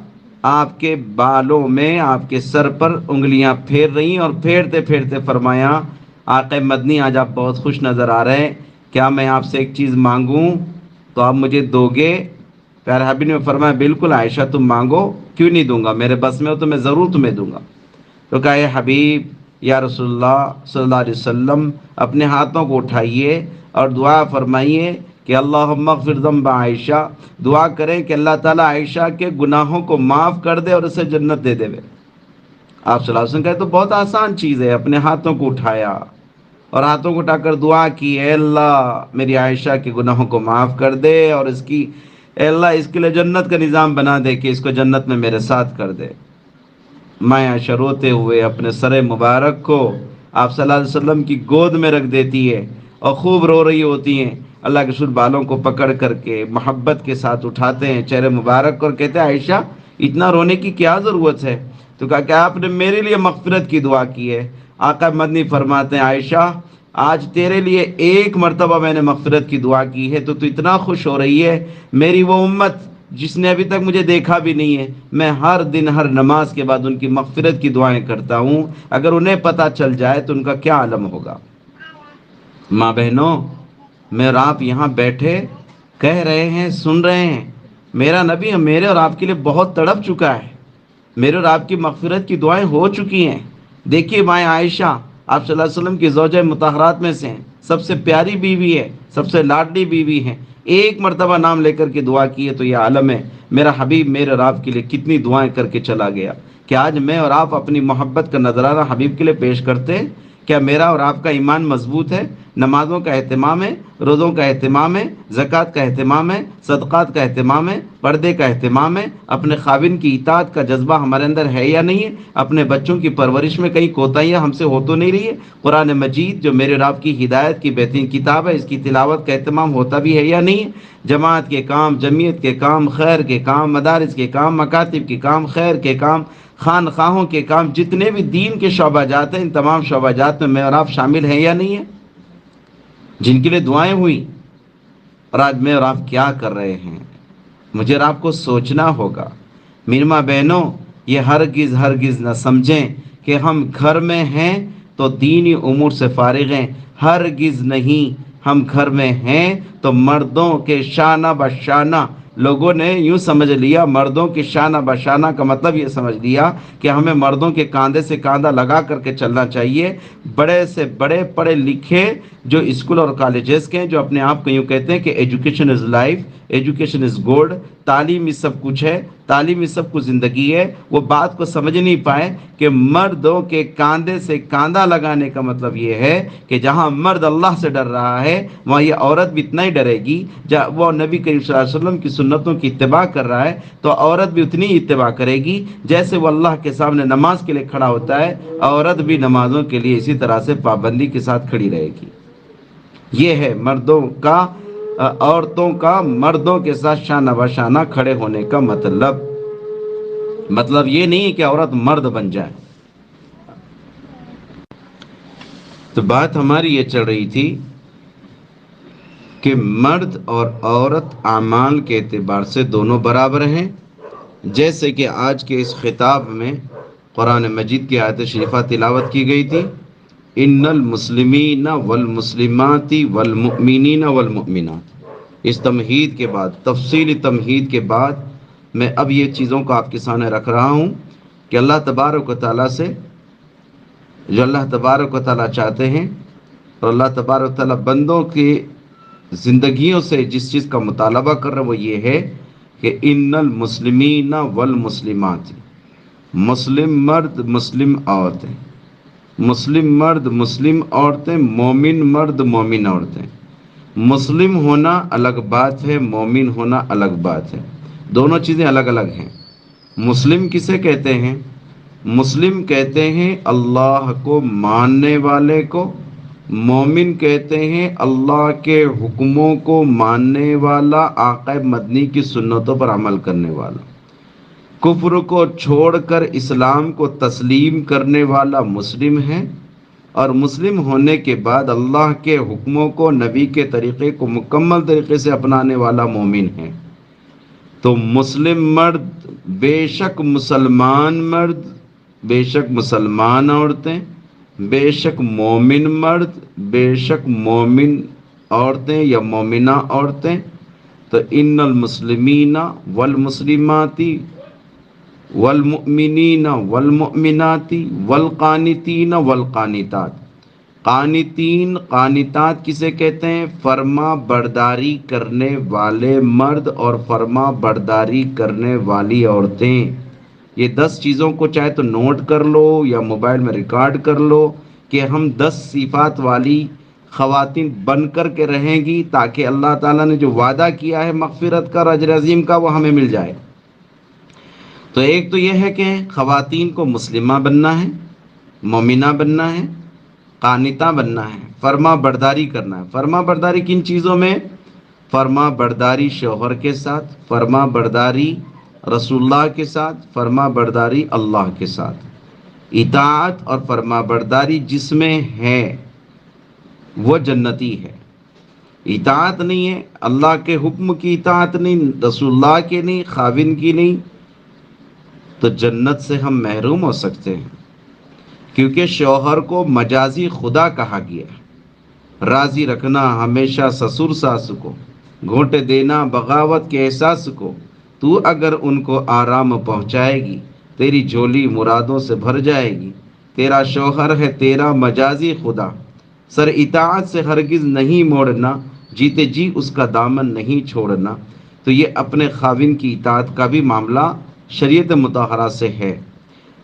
آپ کے بالوں میں، آپ کے سر پر انگلیاں پھیر رہی اور پھیرتے پھیرتے فرمایا آقا مدنی آج آپ بہت خوش نظر آ رہے ہیں، کیا میں آپ سے ایک چیز مانگوں تو آپ مجھے دو گے؟ پیارے حبیب نے فرمایا بالکل عائشہ تم مانگو، کیوں نہیں دوں گا، میرے بس میں ہو تو میں ضرور تمہیں دوں گا. تو کہا اے حبیب یا رسول اللہ صلی اللہ علیہ وسلم اپنے ہاتھوں کو اٹھائیے اور دعا فرمائیے کہ اللہم اغفر ذنب عائشہ، دعا کریں کہ اللہ تعالیٰ عائشہ کے گناہوں کو معاف کر دے اور اسے جنت دے دے. آپ صلی اللہ علیہ وسلم کہتے تو بہت آسان چیز ہے، اپنے ہاتھوں کو اٹھایا اور ہاتھوں کو اٹھا کر دعا کی اے اللہ میری عائشہ کے گناہوں کو معاف کر دے اور اس کی اے اللہ اس کے لیے جنت کا نظام بنا دے کہ اس کو جنت میں میرے ساتھ کر دے. ماں عائشہ روتے ہوئے اپنے سر مبارک کو آپ صلی اللہ علیہ وسلم کی گود میں رکھ دیتی ہے اور خوب رو رہی ہوتی ہیں. اللہ کے رسول بالوں کو پکڑ کر کے محبت کے ساتھ اٹھاتے ہیں چہرے مبارک کو اور کہتے ہیں عائشہ اتنا رونے کی کیا ضرورت ہے؟ تو کہا کہ آپ نے میرے لیے مغفرت کی دعا کی ہے. آقا مدنی فرماتے ہیں عائشہ آج تیرے لیے ایک مرتبہ میں نے مغفرت کی دعا کی ہے تو اتنا خوش ہو رہی ہے. میری وہ امت جس نے ابھی تک مجھے دیکھا بھی نہیں ہے، میں ہر دن ہر نماز کے بعد ان کی مغفرت کی دعائیں کرتا ہوں، اگر انہیں پتہ چل جائے تو ان کا کیا عالم ہوگا. ماں بہنوں میں اور آپ یہاں بیٹھے کہہ رہے ہیں، سن رہے ہیں، میرا نبی میرے اور آپ کے لیے بہت تڑپ چکا ہے، میرے اور آپ کی مغفرت کی دعائیں ہو چکی ہیں. دیکھیے ماں عائشہ آپ صلی اللہ علیہ وسلم کی زوجہ مطہرات میں سے ہیں، سب سے پیاری بیوی ہے، سب سے لاڈلی بیوی ہے، ایک مرتبہ نام لے کر کے دعا کی ہے تو یہ عالم ہے. میرا حبیب میرے اور آپ کے لیے کتنی دعائیں کر کے چلا گیا. کہ آج میں اور آپ اپنی محبت کا نذرانہ حبیب کے لیے پیش کرتے ہیں. کیا میرا اور آپ کا ایمان مضبوط ہے؟ نمازوں کا اہتمام ہے، روزوں کا اہتمام ہے، زکوٰۃ کا اہتمام ہے، صدقات کا اہتمام ہے، پردے کا اہتمام ہے، اپنے خاوند کی اطاعت کا جذبہ ہمارے اندر ہے یا نہیں ہے؟ اپنے بچوں کی پرورش میں کہیں کوتاہیاں ہم سے ہو تو نہیں رہی ہے؟ قرآن مجید جو میرے اور آپ کی ہدایت کی بہترین کتاب ہے، اس کی تلاوت کا اہتمام ہوتا بھی ہے یا نہیں ہے؟ جماعت کے کام، جمعیت کے کام، خیر کے کام، مدارس کے کام، مکاتب کے کام، خیر کے کام، خانقاہوں کے کام، جتنے بھی دین کے شعبہ جات ہیں ان تمام شعبہ جات میں میں اور آپ شامل ہیں یا نہیں ہیں؟ جن کے لیے دعائیں ہوئی اور آج میں اور آپ کیا کر رہے ہیں؟ مجھے اور آپ کو سوچنا ہوگا. میری ماں بہنوں یہ ہرگز ہرگز نہ سمجھیں کہ ہم گھر میں ہیں تو دینی امور سے فارغ ہیں. ہرگز نہیں. ہم گھر میں ہیں تو مردوں کے شانہ بشانہ، لوگوں نے یوں سمجھ لیا مردوں کی شانہ بشانہ کا مطلب یہ سمجھ لیا کہ ہمیں مردوں کے کاندھے سے کاندھا لگا کر کے چلنا چاہیے. بڑے سے بڑے پڑھے لکھے جو اسکول اور کالجز کے ہیں، جو اپنے آپ کو یوں کہتے ہیں کہ education is life, education is gold, تعلیم ہی سب کچھ ہے، تعلیم ہی سب کچھ زندگی ہے، وہ بات کو سمجھ نہیں پائے کہ مردوں کے کاندھے سے کاندھا لگانے کا مطلب یہ ہے کہ جہاں مرد اللہ سے ڈر رہا ہے وہاں یہ عورت بھی اتنا ہی ڈرے گی. جب وہ نبی کریم صلی اللہ علیہ وسلم کی سنتوں کی اتباع کر رہا ہے تو عورت بھی اتنی ہی اتباع کرے گی. جیسے وہ اللہ کے سامنے نماز کے لیے کھڑا ہوتا ہے، عورت بھی نمازوں کے لیے اسی طرح سے پابندی کے ساتھ کھڑی رہے گی. یہ ہے مردوں کا، عورتوں کا مردوں کے ساتھ شانہ بشانہ کھڑے ہونے کا مطلب یہ نہیں ہے کہ عورت مرد بن جائے. تو بات ہماری یہ چل رہی تھی کہ مرد اور عورت اعمال کے اعتبار سے دونوں برابر ہیں. جیسے کہ آج کے اس خطاب میں قرآن مجید کی آیت شریفہ تلاوت کی گئی تھی، ان المسلمین والمسلمات والمؤمنین والمؤمنات. اس تمہید کے بعد، تفصیلی تمہید کے بعد، میں اب یہ چیزوں کو آپ کے سامنے رکھ رہا ہوں کہ اللہ تبارک و تعالیٰ سے جو اللہ تبارک و تعالیٰ چاہتے ہیں اور اللہ تبارک و تعالیٰ بندوں کی زندگیوں سے جس چیز کا مطالبہ کر رہا ہے وہ یہ ہے کہ ان المسلمین والمسلمات، مسلم مرد مسلم عورتیں، مسلم مرد مسلم عورتیں، مومن مرد مومن عورتیں. مسلم ہونا الگ بات ہے، مومن ہونا الگ بات ہے، دونوں چیزیں الگ الگ ہیں. مسلم کسے کہتے ہیں؟ مسلم کہتے ہیں اللہ کو ماننے والے کو، مومن کہتے ہیں اللہ کے حکموں کو ماننے والا، آقا مدنی کی سنتوں پر عمل کرنے والا. کفر کو چھوڑ کر اسلام کو تسلیم کرنے والا مسلم ہے، اور مسلم ہونے کے بعد اللہ کے حکموں کو، نبی کے طریقے کو مکمل طریقے سے اپنانے والا مومن ہے۔ تو مسلم مرد، بے شک مسلمان مرد، بے شک مسلمان عورتیں، بے شک مومن مرد، بے شک مومن عورتیں یا مومنہ عورتیں، تو ان المسلمین والمسلمات والمؤمنین والمؤمنات والقانتین والقانتات۔ قانتین، قانتات کسے کہتے ہیں؟ فرما برداری کرنے والے مرد اور فرما برداری کرنے والی عورتیں۔ یہ 10 چیزوں کو چاہے تو نوٹ کر لو یا موبائل میں ریکارڈ کر لو کہ ہم 10 صفات والی خواتین بن کر کے رہیں گی، تاکہ اللہ تعالیٰ نے جو وعدہ کیا ہے مغفرت کا اور اجر عظیم کا، وہ ہمیں مل جائے۔ تو ایک تو یہ ہے کہ خواتین کو مسلمہ بننا ہے، مومنہ بننا ہے، قانتہ بننا ہے، فرما برداری کرنا ہے۔ فرما برداری کن چیزوں میں؟ فرما برداری شوہر کے ساتھ، فرما برداری رسول اللہ کے ساتھ، فرما برداری اللہ کے ساتھ۔ اطاعت اور فرما برداری جس میں ہے وہ جنتی ہے۔ اطاعت نہیں ہے، اللہ کے حکم کی اطاعت نہیں، رسول اللہ کے نہیں، خاوند کی نہیں، تو جنت سے ہم محروم ہو سکتے ہیں، کیونکہ شوہر کو مجازی خدا کہا گیا ہے۔ راضی رکھنا ہمیشہ سسر ساس کو، گھونٹے دینا بغاوت کے احساس کو، تو اگر ان کو آرام پہنچائے گی تیری جھولی مرادوں سے بھر جائے گی۔ تیرا شوہر ہے تیرا مجازی خدا، سر اطاعت سے ہرگز نہیں موڑنا، جیتے جی اس کا دامن نہیں چھوڑنا۔ تو یہ اپنے خاوند کی اطاعت کا بھی معاملہ شریعت مطہرہ سے ہے۔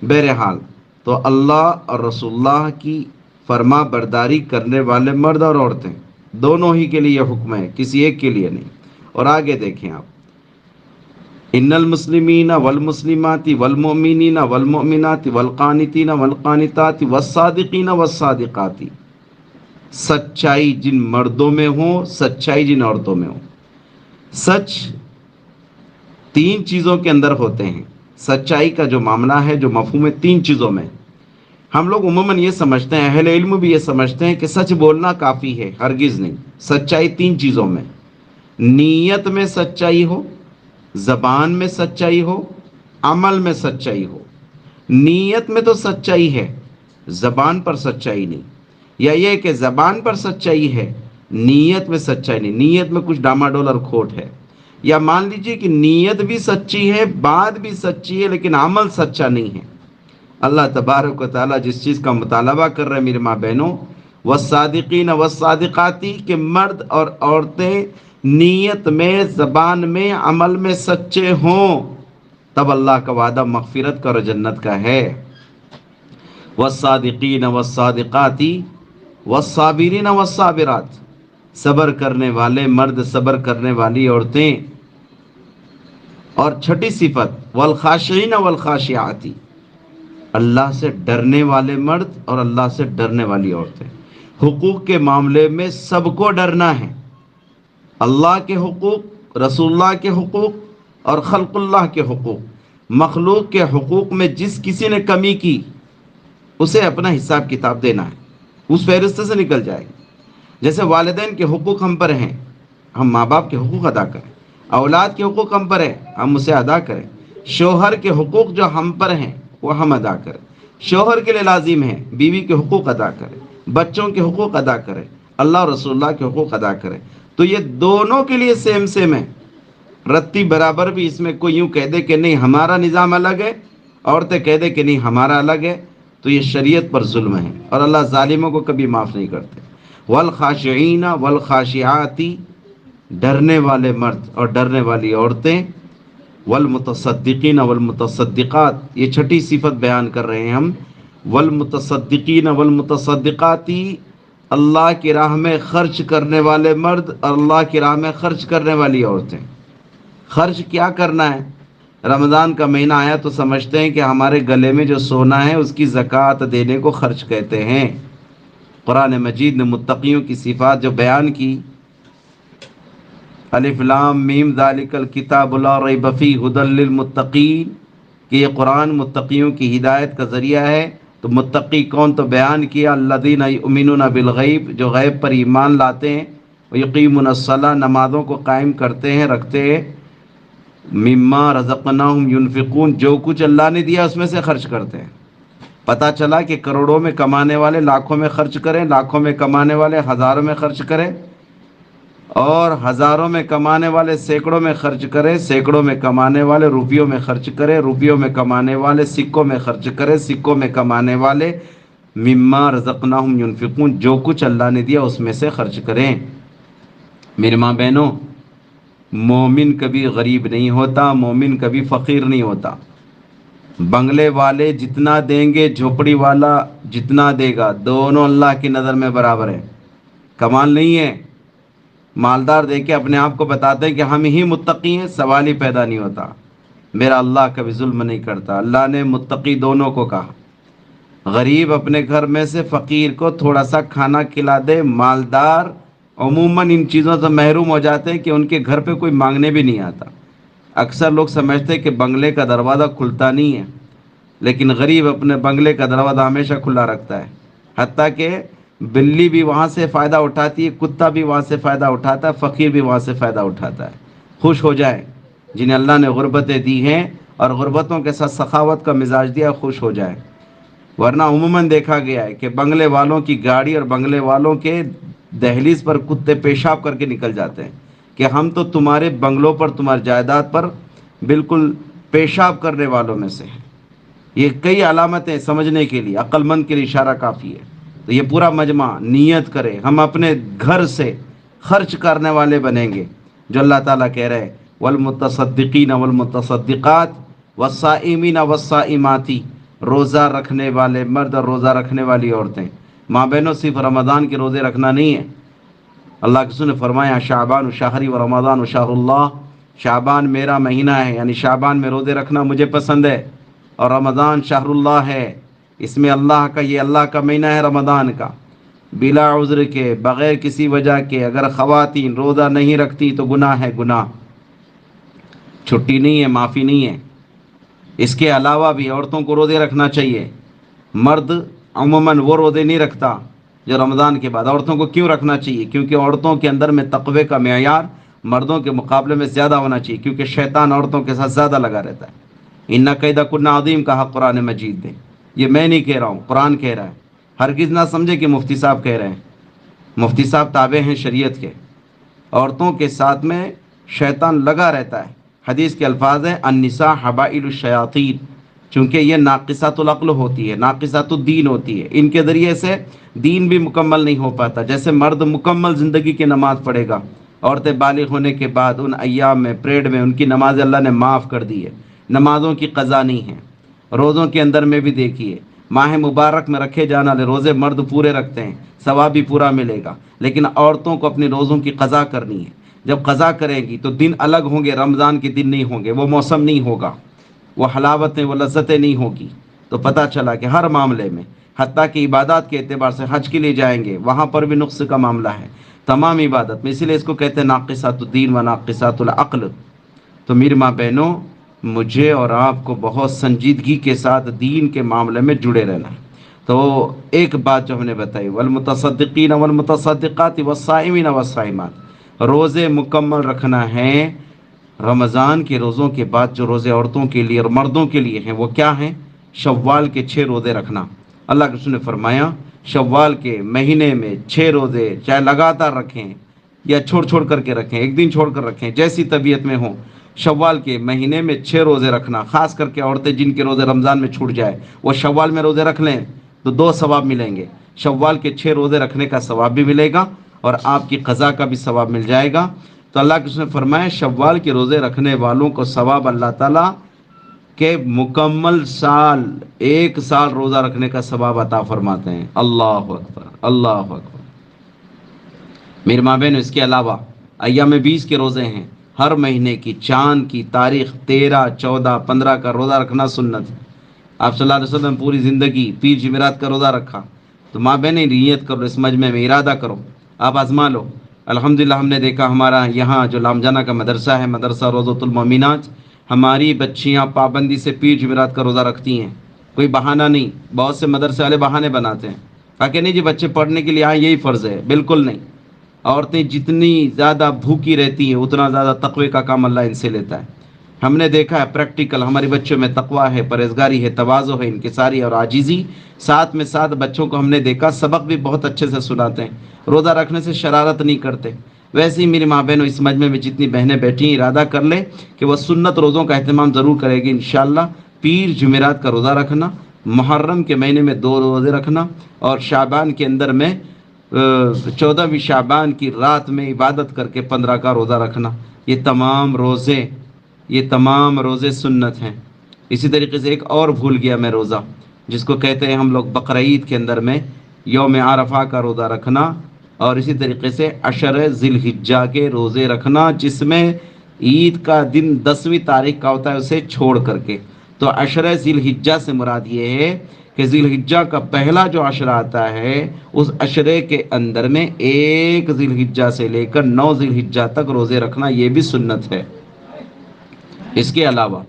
بہرحال تو اللہ اور رسول اللہ کی فرما برداری کرنے والے مرد اور عورتیں دونوں ہی کے لیے یہ حکم ہے، کسی ایک کے لیے نہیں۔ اور آگے دیکھیں آپ، ان المسلمین والمسلمات والمؤمنین والمؤمنات والقانتین والقانتات والصادقین والصادقات۔ سچائی جن مردوں میں ہو، سچائی جن عورتوں میں ہو۔ سچ 3 چیزوں کے اندر ہوتے ہیں۔ سچائی کا جو معاملہ ہے، جو مفہوم ہے، 3 چیزوں میں۔ ہم لوگ عموماً یہ سمجھتے ہیں، اہل علم بھی یہ سمجھتے ہیں کہ سچ بولنا کافی ہے، ہرگز نہیں۔ سچائی 3 چیزوں میں، نیت میں سچائی ہو، زبان میں سچائی ہو، عمل میں سچائی ہو۔ نیت میں تو سچائی ہے، زبان پر سچائی نہیں، یا یہ کہ زبان پر سچائی ہے، نیت میں سچائی نہیں، نیت میں کچھ ڈاماڈول اور کھوٹ ہے۔ یا مان لیجئے کہ نیت بھی سچی ہے، بات بھی سچی ہے، لیکن عمل سچا نہیں ہے۔ اللہ تبارک و تعالیٰ جس چیز کا مطالبہ کر رہے ہیں میری ماں بہنوں، والصادقین والصادقات، کہ مرد اور عورتیں نیت میں، زبان میں، عمل میں سچے ہوں، تب اللہ کا وعدہ مغفرت کا اور جنت کا ہے۔ والصادقین والصادقات والصابرین والصابرات، صبر کرنے والے مرد، صبر کرنے والی عورتیں۔ اور 6ٹھی صفت والخاشعین والخاشعات، اللہ سے ڈرنے والے مرد اور اللہ سے ڈرنے والی عورتیں۔ حقوق کے معاملے میں سب کو ڈرنا ہے، اللہ کے حقوق، رسول اللہ کے حقوق اور خلق اللہ کے حقوق۔ مخلوق کے حقوق میں جس کسی نے کمی کی اسے اپنا حساب کتاب دینا ہے، اس فہرست سے نکل جائے گا۔ جیسے والدین کے حقوق ہم پر ہیں، ہم ماں باپ کے حقوق ادا کریں، اولاد کے حقوق ہم پر ہیں، ہم اسے ادا کریں۔ شوہر کے حقوق جو ہم پر ہیں وہ ہم ادا کریں، شوہر کے لیے لازم ہے بیوی کے حقوق ادا کریں، بچوں کے حقوق ادا کریں، اللہ اور رسول اللہ کے حقوق ادا کریں۔ تو یہ دونوں کے لیے سیم سیم ہے، رتی برابر بھی۔ اس میں کوئی یوں کہہ دے کہ نہیں ہمارا نظام الگ ہے، عورتیں کہہ دے کہ نہیں ہمارا الگ ہے، تو یہ شریعت پر ظلم ہے، اور اللہ ظالموں کو کبھی معاف نہیں کرتے۔ والخاشعین والخاشعات، ڈرنے والے مرد اور ڈرنے والی عورتیں۔ والمتصدقین والمتصدقات، یہ 6ٹھی صفت بیان کر رہے ہیں ہم۔ والمتصدقین والمتصدقات، اللہ کی راہ میں خرچ کرنے والے مرد اور اللہ کی راہ میں خرچ کرنے والی عورتیں۔ خرچ کیا کرنا ہے؟ رمضان کا مہینہ آیا تو سمجھتے ہیں کہ ہمارے گلے میں جو سونا ہے اس کی زکوٰۃ دینے کو خرچ کہتے ہیں۔ قرآن مجید نے متقیوں کی صفات جو بیان کی، الف لام میم ذالک الکتاب لا ریب فیہ ھدی للمتقین، کہ یہ قرآن متقیوں کی ہدایت کا ذریعہ ہے تو متقی کون؟ تو بیان کیا الذین یؤمنون بالغیب، جو غیب پر ایمان لاتے ہیں، ویقیمون الصلاۃ، نمازوں کو قائم کرتے ہیں، رکھتے ہیں، مما رزقناہم ینفقون، جو کچھ اللہ نے دیا اس میں سے خرچ کرتے ہیں۔ پتہ چلا کہ کروڑوں میں کمانے والے لاکھوں میں خرچ کریں، لاکھوں میں کمانے والے ہزاروں میں خرچ کریں، اور ہزاروں میں کمانے والے سینکڑوں میں خرچ کریں، سینکڑوں میں کمانے والے روپیوں میں خرچ کریں، روپیوں میں کمانے والے سکوں میں خرچ کریں، سکوں میں کمانے والے مما رزقناہم ینفقون، جو کچھ اللہ نے دیا اس میں سے خرچ کریں۔ میرے ماں بہنوں، مومن کبھی غریب نہیں ہوتا، مومن کبھی فقیر نہیں ہوتا۔ بنگلے والے جتنا دیں گے، جھوپڑی والا جتنا دے گا، دونوں اللہ کی نظر میں برابر ہیں۔ کمال نہیں ہے مالدار دے کے اپنے آپ کو بتاتے ہیں کہ ہم ہی متقی ہیں، سوال ہی پیدا نہیں ہوتا۔ میرا اللہ کبھی ظلم نہیں کرتا۔ اللہ نے متقی دونوں کو کہا۔ غریب اپنے گھر میں سے فقیر کو تھوڑا سا کھانا کھلا دے، مالدار عموماً ان چیزوں سے محروم ہو جاتے ہیں کہ ان کے گھر پہ کوئی مانگنے بھی نہیں آتا۔ اکثر لوگ سمجھتے ہیں کہ بنگلے کا دروازہ کھلتا نہیں ہے، لیکن غریب اپنے بنگلے کا دروازہ ہمیشہ کھلا رکھتا ہے، حتیٰ کہ بلی بھی وہاں سے فائدہ اٹھاتی ہے، کتا بھی وہاں سے فائدہ اٹھاتا ہے، فقیر بھی وہاں سے فائدہ اٹھاتا ہے۔ خوش ہو جائے جنہیں اللہ نے غربتیں دی ہیں اور غربتوں کے ساتھ سخاوت کا مزاج دیا، خوش ہو جائے۔ ورنہ عموماً دیکھا گیا ہے کہ بنگلے والوں کی گاڑی اور بنگلے والوں کے دہلیز پر کتے پیشاب کر کے نکل جاتے ہیں کہ ہم تو تمہارے بنگلوں پر، تمہاری جائیداد پر بالکل پیشاب کرنے والوں میں سے ہیں۔ یہ کئی علامتیں سمجھنے کے لیے، عقل مند کے لیے اشارہ کافی ہے۔ تو یہ پورا مجمع نیت کرے ہم اپنے گھر سے خرچ کرنے والے بنیں گے، جو اللہ تعالیٰ کہہ رہے ہیں والمتصدقین والمتصدقات والصائمین والصائمات، روزہ رکھنے والے مرد اور روزہ رکھنے والی عورتیں۔ ماں بہنوں، صرف رمضان کے روزے رکھنا نہیں ہے۔ اللہ کے رسول نے فرمایا شعبان شہری و رمضان شہر اللہ، شعبان میرا مہینہ ہے، یعنی شعبان میں روزے رکھنا مجھے پسند ہے، اور رمضان شہر اللہ ہے، اس میں اللہ کا، یہ اللہ کا مہینہ ہے رمضان کا۔ بلا عذر کے، بغیر کسی وجہ کے اگر خواتین روزہ نہیں رکھتی تو گناہ ہے، گناہ، چھٹی نہیں ہے، معافی نہیں ہے۔ اس کے علاوہ بھی عورتوں کو روزے رکھنا چاہیے۔ مرد عموماً وہ روزے نہیں رکھتا جو رمضان کے بعد۔ عورتوں کو کیوں رکھنا چاہیے؟ کیونکہ عورتوں کے اندر میں تقوی کا معیار مردوں کے مقابلے میں زیادہ ہونا چاہیے، کیونکہ شیطان عورتوں کے ساتھ زیادہ لگا رہتا ہے۔ ان قید کن عظیم کہا قرآن مجید نے، یہ میں نہیں کہہ رہا ہوں، قرآن کہہ رہا ہے۔ ہرگز نہ سمجھے کہ مفتی صاحب کہہ رہے ہیں، مفتی صاحب تابع ہیں شریعت کے۔ عورتوں کے ساتھ میں شیطان لگا رہتا ہے۔ حدیث کے الفاظ ہیں النساء حبائل الشیاطین، چونکہ یہ ناقصات العقل ہوتی ہے، ناقصات الدین ہوتی ہے، ان کے ذریعے سے دین بھی مکمل نہیں ہو پاتا۔ جیسے مرد مکمل زندگی کی نماز پڑھے گا، عورتیں بالغ ہونے کے بعد ان ایام میں، پریڈ میں ان کی نماز اللہ نے معاف کر دی ہے، نمازوں کی قضا نہیں ہے۔ روزوں کے اندر میں بھی دیکھیے، ماہ مبارک میں رکھے جانے والے روزے مرد پورے رکھتے ہیں، ثواب بھی پورا ملے گا، لیکن عورتوں کو اپنے روزوں کی قضا کرنی ہے۔ جب قضا کریں گی تو دن الگ ہوں گے، رمضان کے دن نہیں ہوں گے، وہ موسم نہیں ہوگا، وہ حلاوتیں، وہ لذتیں نہیں ہوگی۔ تو پتہ چلا کہ ہر معاملے میں، حتیٰ کہ عبادات کے اعتبار سے حج کے لیے جائیں گے، وہاں پر بھی نقص کا معاملہ ہے تمام عبادت میں، اسی لیے اس کو کہتے ہیں ناقصات الدین و ناقصات العقل۔ تو میری ماں بہنوں، مجھے اور آپ کو بہت سنجیدگی کے ساتھ دین کے معاملے میں جڑے رہنا ہے۔ تو ایک بات جو ہم نے بتائی والمتصدقین والمتصدقات والصائمین والصائمات، روزے مکمل رکھنا ہے۔ رمضان کے روزوں کے بعد جو روزے عورتوں کے لیے اور مردوں کے لیے ہیں وہ کیا ہیں؟ شوال کے 6 روزے رکھنا۔ اللہ کے رسول نے فرمایا شوال کے مہینے میں 6 روزے چاہے لگاتار رکھیں یا چھوڑ چھوڑ کر کے رکھیں، ایک دن چھوڑ کر رکھیں، جیسی طبیعت میں ہوں، شوال کے مہینے میں 6 روزے رکھنا۔ خاص کر کے عورتیں جن کے روزے رمضان میں چھوٹ جائے وہ شوال میں روزے رکھ لیں تو 2 ثواب ملیں گے، شوال کے 6 روزے رکھنے کا ثواب بھی ملے گا اور آپ کی قضا کا بھی ثواب مل جائے گا۔ تو اللہ کے رسول نے فرمایا شوال کے روزے رکھنے والوں کو ثواب اللہ تعالیٰ کہ مکمل سال، 1 سال روزہ رکھنے کا ثواب عطا فرماتے ہیں۔ اللہ اکبر، اللہ اکبر۔ میرے ماں بہن، اس کے علاوہ ایام 20 کے روزے ہیں۔ ہر مہینے کی چاند کی تاریخ 13، 14، 15 کا روزہ رکھنا سنت ہے۔ آپ صلی اللہ علیہ وسلم پوری زندگی پیر جمعرات کا روزہ رکھا۔ تو ماں بہنیں نیت کرو، اس مجمع میں ارادہ کرو، آپ آزما لو۔ الحمدللہ ہم نے دیکھا ہمارا یہاں جو لامجانہ کا مدرسہ ہے، مدرسہ روضۃ المؤمنات، ہماری بچیاں پابندی سے پیر جمعرات کا روزہ رکھتی ہیں کوئی بہانہ نہیں. بہت سے مدرسے والے بہانے بناتے ہیں کہ نہیں جی بچے پڑھنے کے لیے آئیں یہی فرض ہے. بالکل نہیں. عورتیں جتنی زیادہ بھوکی رہتی ہیں اتنا زیادہ تقوی کا کام اللہ ان سے لیتا ہے. ہم نے دیکھا ہے پریکٹیکل، ہمارے بچوں میں تقوی ہے، پرہیزگاری ہے، تواضع ہے، انکساری اور عاجزی. ساتھ میں ساتھ بچوں کو ہم نے دیکھا سبق بھی بہت اچھے سے سناتے ہیں. روزہ رکھنے سے شرارت نہیں کرتے. ویسے ہی میری ماں بہنوں اس مجمع میں جتنی بہنیں بیٹھی ہیں ارادہ کر لیں کہ وہ سنت روزوں کا اہتمام ضرور کرے گی انشاءاللہ. پیر جمعرات کا روزہ رکھنا، محرم کے مہینے میں 2 روزے رکھنا، اور شعبان کے اندر میں 14ویں شعبان کی رات میں عبادت کر کے 15 کا روزہ رکھنا. یہ تمام روزے سنت ہیں. اسی طریقے سے ایک اور بھول گیا میں روزہ، جس کو کہتے ہیں ہم لوگ بقرعید کے اندر میں یوم عرفہ کا روزہ رکھنا، اور اسی طریقے سے عشر ذی الحجہ کے روزے رکھنا، جس میں عید کا دن 10ویں تاریخ کا ہوتا ہے اسے چھوڑ کر کے. تو عشر ذی الحجہ سے مراد یہ ہے کہ ذی الحجہ کا پہلا جو عشرہ آتا ہے اس عشرے کے اندر میں 1 ذی الحجہ سے لے کر 9 ذی الحجہ تک روزے رکھنا، یہ بھی سنت ہے. اس کے علاوہ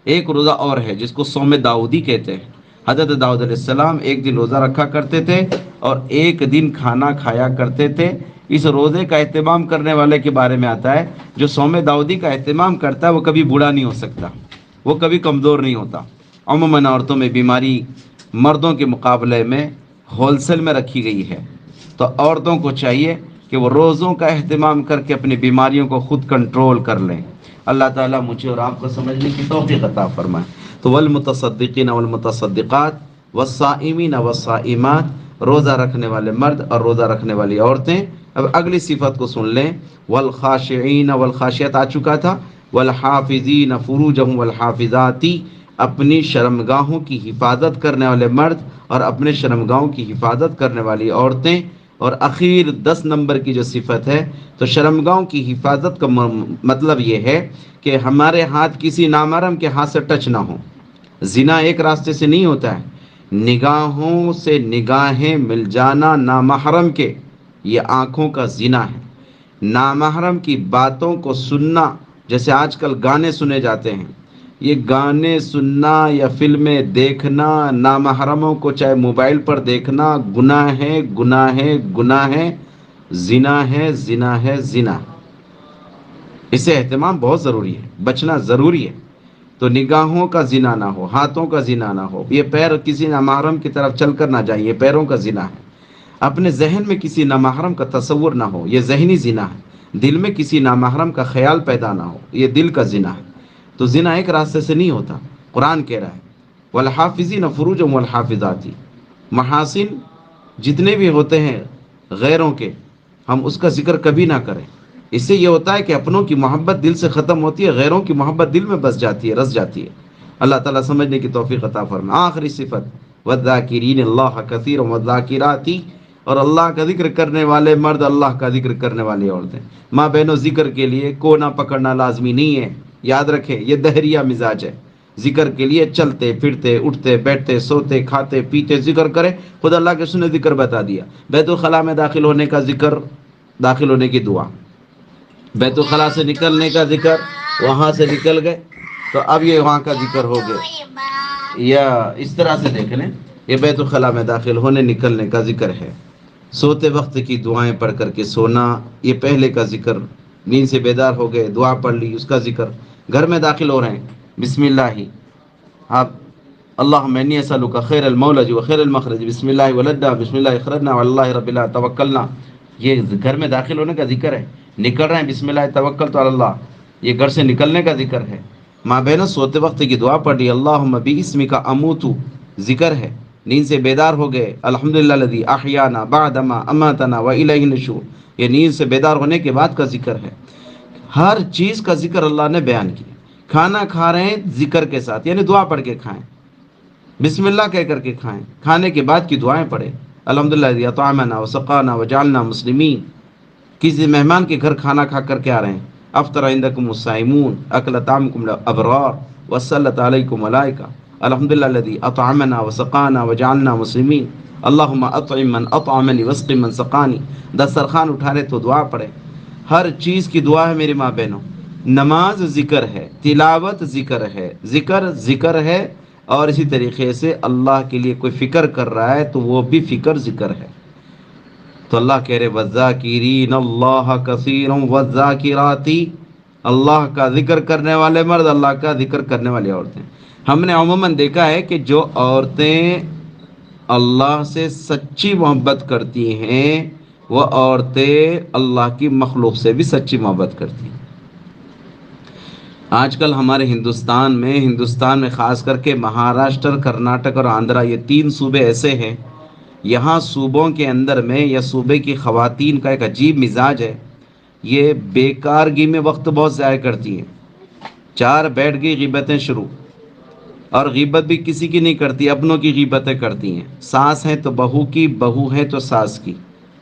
ایک روزہ اور ہے جس کو صوم داؤدی کہتے ہیں. حضرت داؤد علیہ السلام ایک دن روزہ رکھا کرتے تھے اور ایک دن کھانا کھایا کرتے تھے. اس روزے کا اہتمام کرنے والے کے بارے میں آتا ہے جو صوم داؤدی کا اہتمام کرتا ہے وہ کبھی بوڑھا نہیں ہو سکتا، وہ کبھی کمزور نہیں ہوتا. عموماً عورتوں میں بیماری مردوں کے مقابلے میں ہول سیل میں رکھی گئی ہے، تو عورتوں کو چاہیے کہ وہ روزوں کا اہتمام کر کے اپنی بیماریوں کو خود کنٹرول کر لیں. اللہ تعالیٰ مجھے اور آپ کو سمجھنے کی توفیق عطا فرمائے. تو والمتصدقین والمتصدقات والصائمین والصائمات، روزہ رکھنے والے مرد اور روزہ رکھنے والی عورتیں. اب اگلی صفت کو سن لیں. والخاشعین والخاشعات آ چکا تھا. والحافظین فروجہم والحافظات، اپنی شرمگاہوں کی حفاظت کرنے والے مرد اور اپنے شرمگاہوں کی حفاظت کرنے والی عورتیں. اور اخیر 10 نمبر کی جو صفت ہے، تو شرمگاہوں کی حفاظت کا مطلب یہ ہے کہ ہمارے ہاتھ کسی نامحرم کے ہاتھ سے ٹچ نہ ہو. زنا ایک راستے سے نہیں ہوتا ہے، نگاہوں سے نگاہیں مل جانا نامحرم کے، یہ آنکھوں کا زنا ہے. نامحرم کی باتوں کو سننا، جیسے آج کل گانے سنے جاتے ہیں، یہ گانے سننا یا فلمیں دیکھنا، نامحرموں کو چاہے موبائل پر دیکھنا، گناہ ہے، گناہ ہے، گناہ ہے، زنا ہے، زنا ہے، زنا. اس سے اہتمام بہت ضروری ہے، بچنا ضروری ہے. تو نگاہوں کا زنا نہ ہو، ہاتھوں کا زنا نہ ہو، یہ پیر کسی نامحرم کی طرف چل کر نہ جائیں، یہ پیروں کا زنا ہے. اپنے ذہن میں کسی نامحرم کا تصور نہ ہو، یہ ذہنی زنا ہے. دل میں کسی نامحرم کا خیال پیدا نہ ہو، یہ دل کا زنا ہے. تو زنا ایک راستے سے نہیں ہوتا. قرآن کہہ رہا ہے والحافظین فروجہم والحافظات، محاسن جتنے بھی ہوتے ہیں غیروں کے، ہم اس کا ذکر کبھی نہ کریں. اس سے یہ ہوتا ہے کہ اپنوں کی محبت دل سے ختم ہوتی ہے، غیروں کی محبت دل میں بس جاتی ہے، رس جاتی ہے. اللہ تعالیٰ سمجھنے کی توفیق عطا فرمائے. آخری صفت والذاکرین اللہ کثیرا والذاکرات، اور اللہ کا ذکر کرنے والے مرد، اللہ کا ذکر کرنے والی عورتیں. ماں بہنوں، ذکر کے لیے کونا پکڑنا لازمی نہیں ہے. یاد رکھیں یہ دہریہ مزاج ہے. ذکر کے لیے چلتے پھرتے اٹھتے بیٹھتے سوتے کھاتے پیتے ذکر کرے. خود اللہ کے سنے ذکر بتا دیا. بیت الخلاء میں داخل ہونے کا ذکر، داخل ہونے کی دعا، بیت الخلاء سے نکلنے کا ذکر، وہاں سے نکل گئے تو اب یہ وہاں کا ذکر ہو گیا. یا اس طرح سے دیکھ لیں، یہ بیت الخلاء میں داخل ہونے نکلنے کا ذکر ہے. سوتے وقت کی دعائیں پڑھ کر کے سونا، یہ پہلے کا ذکر. نیند سے بیدار ہو گئے، دعا پڑھ لی، اس کا ذکر. گھر میں داخل ہو رہے ہیں، بسم اللہ ہی آپ اللہم انی اسألک خیر المولج و خیر المخرج، بسم اللہ ولدنا بسم اللہ اخرجنا واللہ رب اللہ توکلنا. یہ گھر میں داخل ہونے کا ذکر ہے. نکل رہے ہیں، بسم اللہ توکلت علی اللہ، یہ گھر سے نکلنے کا ذکر ہے. ماں بہنوں، سوتے وقت کی دعا پڑھ لی، اللہم باسمک اموت، ذکر ہے. نیند سے بیدار ہو گئے، الحمدللہ الذی احیانا بعدما اماتنا والیہ النشور، یہ نیند سے بیدار ہونے کے بعد کا ذکر ہے. ہر چیز کا ذکر اللہ نے بیان کیا. کھانا کھا رہے ہیں ذکر کے ساتھ، یعنی دعا پڑھ کے کھائیں، بسم اللہ کہہ کر کے کھائیں. کھانے کے بعد کی دعائیں پڑھیں، الحمدللہ الذی اطعمنا وسقانا وجعلنا مسلمین. کسی مہمان کے گھر کھانا کھا کر کے آ رہے ہیں، افطر عندکم الصائمون اکل طعامکم الابرار وصلت علیکم ملائکہ، الحمدللہ الذی اطعمنا وسقانا وجعلنا مسلمین، اللہم اطعم من اطعمنی واسق من سقانی. دسترخوان اٹھا رہے تو دعا پڑھیں. ہر چیز کی دعا ہے میری ماں بہنوں. نماز ذکر ہے، تلاوت ذکر ہے، ذکر ہے، اور اسی طریقے سے اللہ کے لیے کوئی فکر کر رہا ہے تو وہ بھی فکر ذکر ہے. تو اللہ کہہ رہے وَالذَّاكِرِينَ اللَّهَ كَثِيرًا وَالذَّاكِرَاتِ، اللہ کا ذکر کرنے والے مرد، اللہ کا ذکر کرنے والی عورتیں. ہم نے عموماً دیکھا ہے کہ جو عورتیں اللہ سے سچی محبت کرتی ہیں وہ عورتیں اللہ کی مخلوق سے بھی سچی محبت کرتی ہیں. آج کل ہمارے ہندوستان میں خاص کر کے مہاراشٹر، کرناٹک اور آندھرا، یہ 3 صوبے ایسے ہیں. یہاں صوبوں کے اندر میں یا صوبے کی خواتین کا ایک عجیب مزاج ہے. یہ بیکارگی میں وقت بہت ضائع کرتی ہیں. 4 بیٹھ گئی غیبتیں شروع، اور غیبت بھی کسی کی نہیں کرتی، اپنوں کی غیبتیں کرتی ہیں. ساس ہے تو بہو کی، بہو ہے تو ساس کی.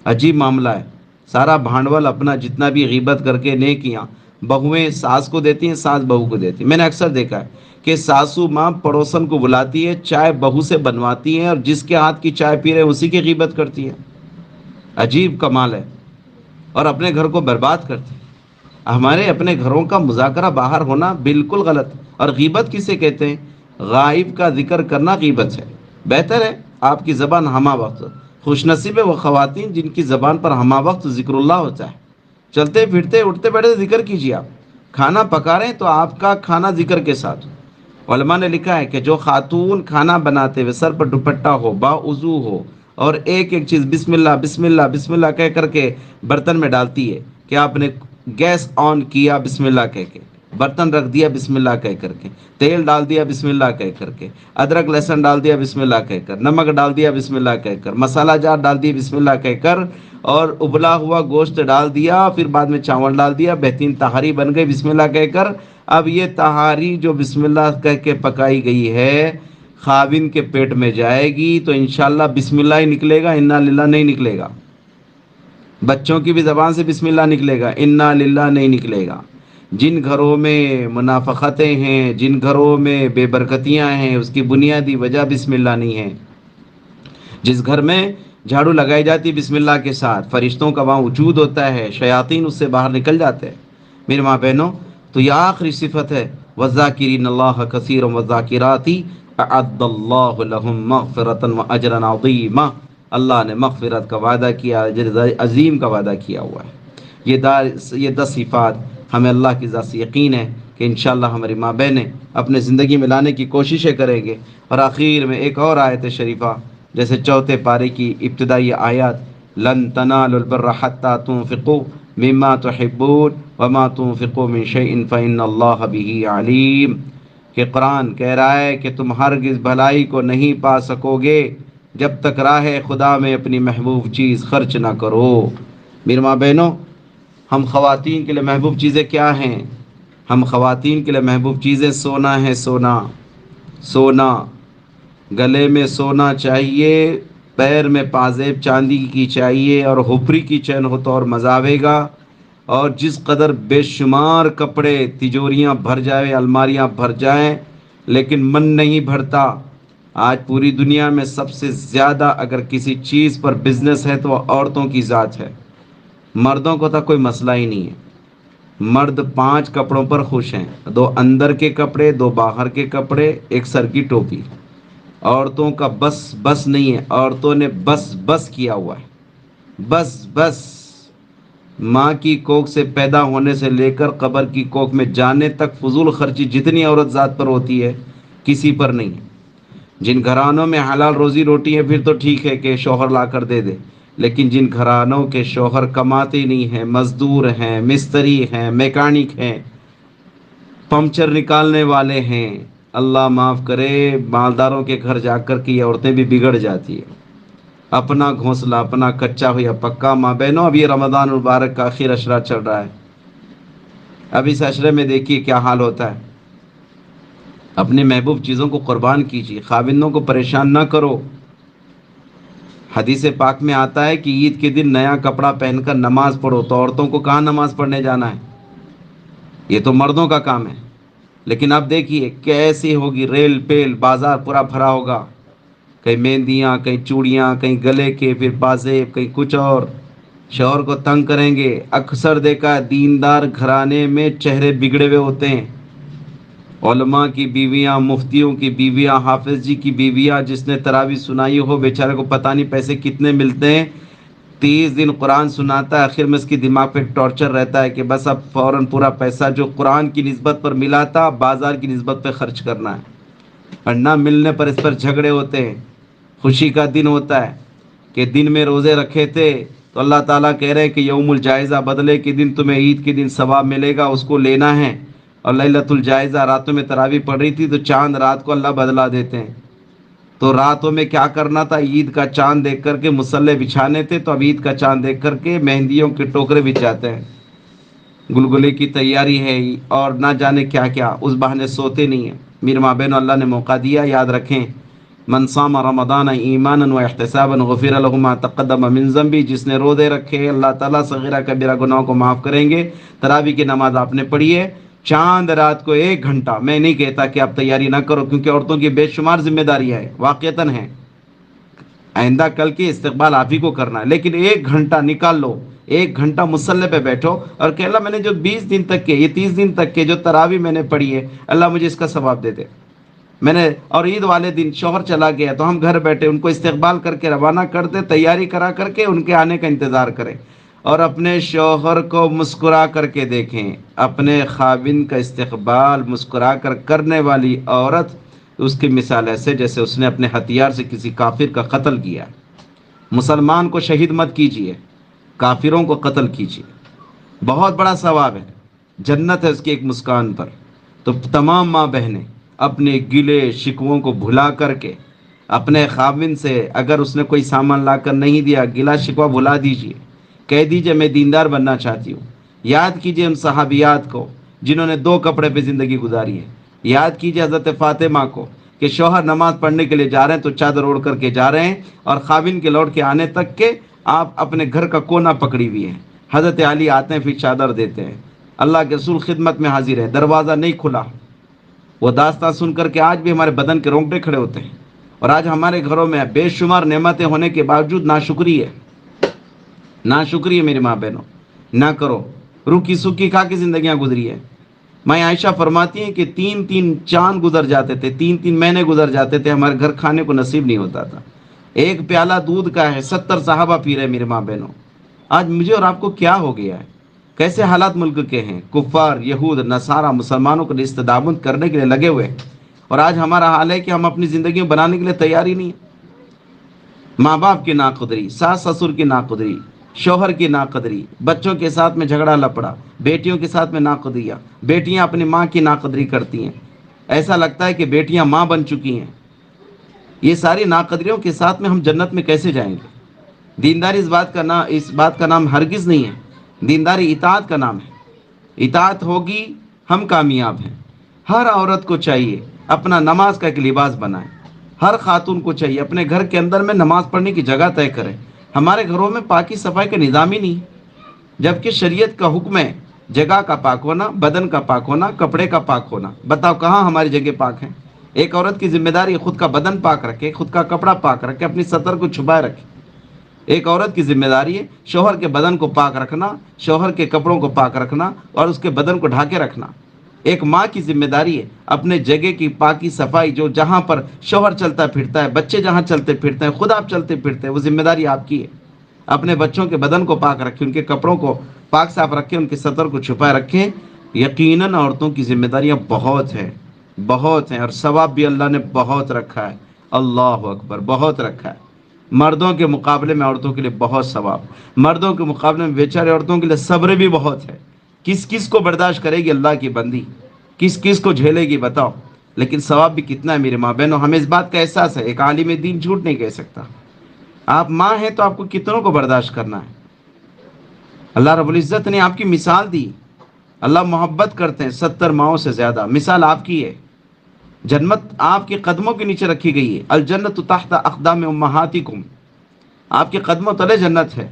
عجیب معاملہ ہے. سارا بھانڈول اپنا جتنا بھی غیبت کر کے نیکیاں بہویں ساس کو دیتی ہیں، ساس بہو کو دیتی ہیں. میں نے اکثر دیکھا ہے کہ ساسو ماں پڑوسن کو بلاتی ہے، چائے بہو سے بنواتی ہے، اور جس کے ہاتھ کی چائے پی رہے اسی کی غیبت کرتی ہے. عجیب کمال ہے. اور اپنے گھر کو برباد کرتی ہے. ہمارے اپنے گھروں کا مذاکرہ باہر ہونا بالکل غلط. اور غیبت کسے کہتے ہیں؟ غائب کا ذکر کرنا غیبت ہے. بہتر ہے آپ کی زبان ہمہ وقت. خوش نصیب ہے وہ خواتین جن کی زبان پر ہمہ وقت ذکر اللہ ہوتا ہے. چلتے پھرتے اٹھتے بیٹھتے ذکر کیجیے. آپ کھانا پکا رہے ہیں تو آپ کا کھانا ذکر کے ساتھ. علماء نے لکھا ہے کہ جو خاتون کھانا بناتے ہوئے سر پر دوپٹہ ہو، باوضو ہو، اور ایک ایک چیز بسم اللہ بسم اللہ بسم اللہ کہہ کر کے برتن میں ڈالتی ہے، کہ آپ نے گیس آن کیا بسم اللہ کہہ کے، برتن رکھ دیا بسم اللہ کہہ کر کے، تیل ڈال دیا بسم اللہ کہہ کر کے، ادرک لہسن ڈال دیا بسم اللہ کہہ کر، نمک ڈال دیا بسم اللہ کہہ کر، مسالہ جات ڈال دیا بسم اللہ کہہ کر، اور ابلا ہوا گوشت ڈال دیا، پھر بعد میں چاول ڈال دیا، بہترین تہاری بن گئی بسم اللہ کہہ کر. اب یہ تہاری جو بسم اللہ کہہ کے پکائی گئی ہے خاوند کے پیٹ میں جائے گی تو انشاءاللہ بسم اللہ ہی نکلے گا، انا للہ نہیں نکلے گا. بچوں کی بھی زبان سے بسم اللہ نکلے گا، انا للہ نہیں نکلے گا. جن گھروں میں منافقتیں ہیں، جن گھروں میں بے برکتیاں ہیں، اس کی بنیادی وجہ بسم اللہ نہیں ہے. جس گھر میں جھاڑو لگائی جاتی بسم اللہ کے ساتھ، فرشتوں کا وہاں وجود ہوتا ہے، شیاطین اس سے باہر نکل جاتے ہیں. میرے ماں بہنوں، تو یہ آخری صفت ہے وَالذَّاكِرِينَ اللَّهَ كَثِيرًا وَالذَّاكِرَاتِ أَعَدَّ اللَّهُ لَهُم مَغْفِرَةً وَأَجْرًا عَظِيمًا. اللہ نے مغفرت کا وعدہ کیا، اجر عظیم کا وعدہ کیا ہوا ہے. یہ 10 صفات ہمیں اللہ کی ذات سے یقین ہے کہ انشاءاللہ ہماری ماں بہنیں اپنے زندگی میں لانے کی کوششیں کریں گے. اور آخر میں ایک اور آیت شریفہ، جیسے 4 پارے کی ابتدائی آیات، لن تنالوا البر حتى تنفقوا مما تحبون وما تنفقوا من شيء فإن الله به علیم، کہ قرآن کہہ رہا ہے کہ تم ہرگز بھلائی کو نہیں پا سکو گے جب تک راہ خدا میں اپنی محبوب چیز خرچ نہ کرو. میری ماں بہنوں، ہم خواتین کے لیے محبوب چیزیں کیا ہیں؟ ہم خواتین کے لیے محبوب چیزیں سونا ہے. سونا گلے میں سونا چاہیے، پیر میں پازیب چاندی کی چاہیے، اور ہپری کی چین ہو تو اور مزہ آئے گا. اور جس قدر بے شمار کپڑے، تجوریاں بھر جائیں، الماریاں بھر جائیں، لیکن من نہیں بھرتا. آج پوری دنیا میں سب سے زیادہ اگر کسی چیز پر بزنس ہے تو وہ عورتوں کی ذات ہے. مردوں کو تو کوئی مسئلہ ہی نہیں ہے. مرد 5 کپڑوں پر خوش ہیں، 2 اندر کے کپڑے، 2 باہر کے کپڑے، 1 سر کی ٹوپی. عورتوں کا بس نہیں ہے. عورتوں نے بس کیا ہوا ہے. بس ماں کی کوکھ سے پیدا ہونے سے لے کر قبر کی کوکھ میں جانے تک فضول خرچی جتنی عورت ذات پر ہوتی ہے کسی پر نہیں ہے. جن گھرانوں میں حلال روزی روٹی ہے پھر تو ٹھیک ہے کہ شوہر لا کر دے دے، لیکن جن گھرانوں کے شوہر کماتے نہیں ہیں، مزدور ہیں، مستری ہیں، میکینک ہیں، پنچر نکالنے والے ہیں، اللہ معاف کرے، مالداروں کے گھر جا کر کے یہ عورتیں بھی بگڑ جاتی ہیں. اپنا گھونسلہ اپنا کچا ہو یا پکا. ماں بہنوں، اب یہ رمضان مبارک کا آخر اشرہ چل رہا ہے. اب اس اشرے میں دیکھیے کیا حال ہوتا ہے. اپنے محبوب چیزوں کو قربان کیجیے، خاوندوں کو پریشان نہ کرو. حدیث پاک میں آتا ہے کہ عید کے دن نیا کپڑا پہن کر نماز پڑھو، تو عورتوں کو کہاں نماز پڑھنے جانا ہے؟ یہ تو مردوں کا کام ہے. لیکن اب دیکھیے کیسی ہوگی ریل پیل، بازار پورا بھرا ہوگا، کہیں مہندیاں، کہیں چوڑیاں، کہیں گلے کے، پھر پازیب، کہیں کچھ اور. شوہر کو تنگ کریں گے. اکثر دیکھا ہے دیندار گھرانے میں چہرے بگڑے ہوئے ہوتے ہیں. علماء کی بیویاں، مفتیوں کی بیویاں، حافظ جی کی بیویاں، جس نے تراویح سنائی ہو بیچارے کو پتہ نہیں پیسے کتنے ملتے ہیں. 30 دن قرآن سناتا ہے، آخر میں اس کی دماغ پہ ٹارچر رہتا ہے کہ بس اب فوراً پورا پیسہ جو قرآن کی نسبت پر ملا تھا بازار کی نسبت پہ خرچ کرنا ہے، اور نہ ملنے پر اس پر جھگڑے ہوتے ہیں. خوشی کا دن ہوتا ہے کہ دن میں روزے رکھے تھے تو اللہ تعالیٰ کہہ رہے ہیں کہ یوم الجائزہ، بدلے کے دن تمہیں عید کے دن ثواب ملے گا، اس کو لینا ہے. اور لیلۃ الجائزہ، راتوں میں تراویح پڑھ رہی تھی تو چاند رات کو اللہ بدلا دیتے ہیں. تو راتوں میں کیا کرنا تھا؟ عید کا چاند دیکھ کر کے مصلے بچھانے تھے، تو اب عید کا چاند دیکھ کر کے مہندیوں کے ٹوکرے بچھاتے ہیں، گلگلے کی تیاری ہے اور نہ جانے کیا کیا. اس بہانے سوتے نہیں ہیں. میرے ماں بہنوں، اللہ نے موقع دیا، یاد رکھیں. من صام رمضان ایمانا و احتسابا غفر له ما تقدم من ذنبی، جس نے روزے رکھے اللہ تعالیٰ صغیرہ کبیرہ گناہوں کو معاف کریں گے. تراویح کی نماز آپ نے پڑھی ہے، چاند رات کو 1 گھنٹہ. میں نہیں کہتا کہ آپ تیاری نہ کرو، کیونکہ عورتوں کی بے شمار ذمہ داریاں ہیں، واقعتاً ہیں. آئندہ کل کی استقبال آپ ہی کو کرنا ہے، لیکن 1 گھنٹہ نکال لو. 1 گھنٹہ مصلی پہ بیٹھو اور کہ اللہ میں نے جو 20 دن تک کے، یہ 30 دن تک کے جو تراویح میں نے پڑھی ہے، اللہ مجھے اس کا ثواب دے دے. میں نے اور عید والے دن شوہر چلا گیا تو ہم گھر بیٹھے ان کو استقبال کر کے روانہ کرتے، تیاری کرا کر کے ان کے آنے کا انتظار کریں، اور اپنے شوہر کو مسکرا کر کے دیکھیں. اپنے خاوند کا استقبال مسکرا کر کرنے والی عورت، اس کی مثال ایسے جیسے اس نے اپنے ہتھیار سے کسی کافر کا قتل کیا. مسلمان کو شہید مت کیجیے، کافروں کو قتل کیجیے. بہت بڑا ثواب ہے، جنت ہے اس کی ایک مسکان پر. تو تمام ماں بہنیں اپنے گلے شکووں کو بھلا کر کے اپنے خاوند سے، اگر اس نے کوئی سامان لا کر نہیں دیا، گلا شکوہ بھلا دیجیے. کہہ دیجیے میں دیندار بننا چاہتی ہوں. یاد کیجیے ان صحابیات کو جنہوں نے 2 کپڑے پہ زندگی گزاری ہے. یاد کیجیے حضرت فاطمہ کو کہ شوہر نماز پڑھنے کے لیے جا رہے ہیں تو چادر اوڑھ کر کے جا رہے ہیں، اور خاوند کے لوٹ کے آنے تک کے آپ اپنے گھر کا کونا پکڑی ہوئی ہیں. حضرت علی آتے ہیں پھر چادر دیتے ہیں. اللہ کے رسول خدمت میں حاضر ہے، دروازہ نہیں کھلا. وہ داستان سن کر کے آج بھی ہمارے بدن کے رونگٹے کھڑے ہوتے ہیں. اور آج ہمارے گھروں میں بے شمار نعمتیں ہونے کے باوجود ناشکری ہے. ناشکری ہے میری ماں بہنوں، نہ کرو. روکی سوکھی کھا کے زندگیاں گزری ہیں. ماں عائشہ فرماتی ہیں کہ 3 چاند گزر جاتے تھے، 3 مہینے گزر جاتے تھے، ہمارے گھر کھانے کو نصیب نہیں ہوتا تھا. ایک پیالہ دودھ کا ہے 70 صحابہ پی رہے میرے ماں بہنوں. آج مجھے اور آپ کو کیا ہو گیا ہے؟ کیسے حالات ملک کے ہیں؟ کفار، یہود، نصارہ مسلمانوں کو استدامت کرنے کے لیے لگے ہوئے ہیں، اور آج ہمارا حال ہے کہ ہم اپنی زندگی میں بنانے کے لیے تیار ہی نہیں ہیں. ماں باپ کی ناقدری، ساس سسر کی ناقدری، شوہر کی ناقدری، بچوں کے ساتھ میں جھگڑا لپڑا، بیٹیوں کے ساتھ میں ناقدریاں. بیٹیاں اپنی ماں کی ناقدری کرتی ہیں، ایسا لگتا ہے کہ بیٹیاں ماں بن چکی ہیں. یہ ساری ناقدریوں کے ساتھ میں ہم جنت میں کیسے جائیں گے؟ دینداری اس بات کا نام ہرگز نہیں ہے. دینداری اطاعت کا نام ہے. اطاعت ہوگی ہم کامیاب ہیں. ہر عورت کو چاہیے اپنا نماز کا ایک لباس بنائے. ہر خاتون کو چاہیے اپنے گھر کے اندر میں نماز پڑھنے کی جگہ طے کرے. ہمارے گھروں میں پاکی صفائی کا نظام ہی نہیں، جبکہ شریعت کا حکم ہے جگہ کا پاک ہونا، بدن کا پاک ہونا، کپڑے کا پاک ہونا. بتاؤ کہاں ہماری جگہ پاک ہیں؟ ایک عورت کی ذمہ داری خود کا بدن پاک رکھے، خود کا کپڑا پاک رکھے، اپنی سطر کو چھپائے رکھے. ایک عورت کی ذمہ داری ہے شوہر کے بدن کو پاک رکھنا، شوہر کے کپڑوں کو پاک رکھنا اور اس کے بدن کو ڈھانکے رکھنا. ایک ماں کی ذمہ داری ہے اپنے جگہ کی پاکی صفائی، جو جہاں پر شوہر چلتا پھرتا ہے، بچے جہاں چلتے پھرتے ہیں، خود آپ چلتے پھرتے ہیں، وہ ذمہ داری آپ کی ہے. اپنے بچوں کے بدن کو پاک رکھیں، ان کے کپڑوں کو پاک صاف رکھیں، ان کے سطر کو چھپائے رکھیں. یقیناً عورتوں کی ذمہ داریاں بہت ہیں، بہت ہیں، اور ثواب بھی اللہ نے بہت رکھا ہے. اللہ اکبر، بہت رکھا ہے. مردوں کے مقابلے میں عورتوں کے لیے بہت ثواب. مردوں کے مقابلے میں بیچارے عورتوں کے لیے صبر بھی بہت ہے. کس کس کو برداشت کرے گی اللہ کی بندی؟ کس کس کو جھیلے گی بتاؤ؟ لیکن ثواب بھی کتنا ہے میرے ماں بہنوں، ہمیں اس بات کا احساس ہے. ایک عالم دین جھوٹ نہیں کہہ سکتا. آپ ماں ہیں تو آپ کو کتنوں کو برداشت کرنا ہے. اللہ رب العزت نے آپ کی مثال دی. اللہ محبت کرتے ہیں 70 ماؤں سے زیادہ. مثال آپ کی ہے. جنت آپ کے قدموں کے نیچے رکھی گئی ہے. الجنت تحت اقدام امہاتکم، آپ کے قدموں تلے جنت ہے.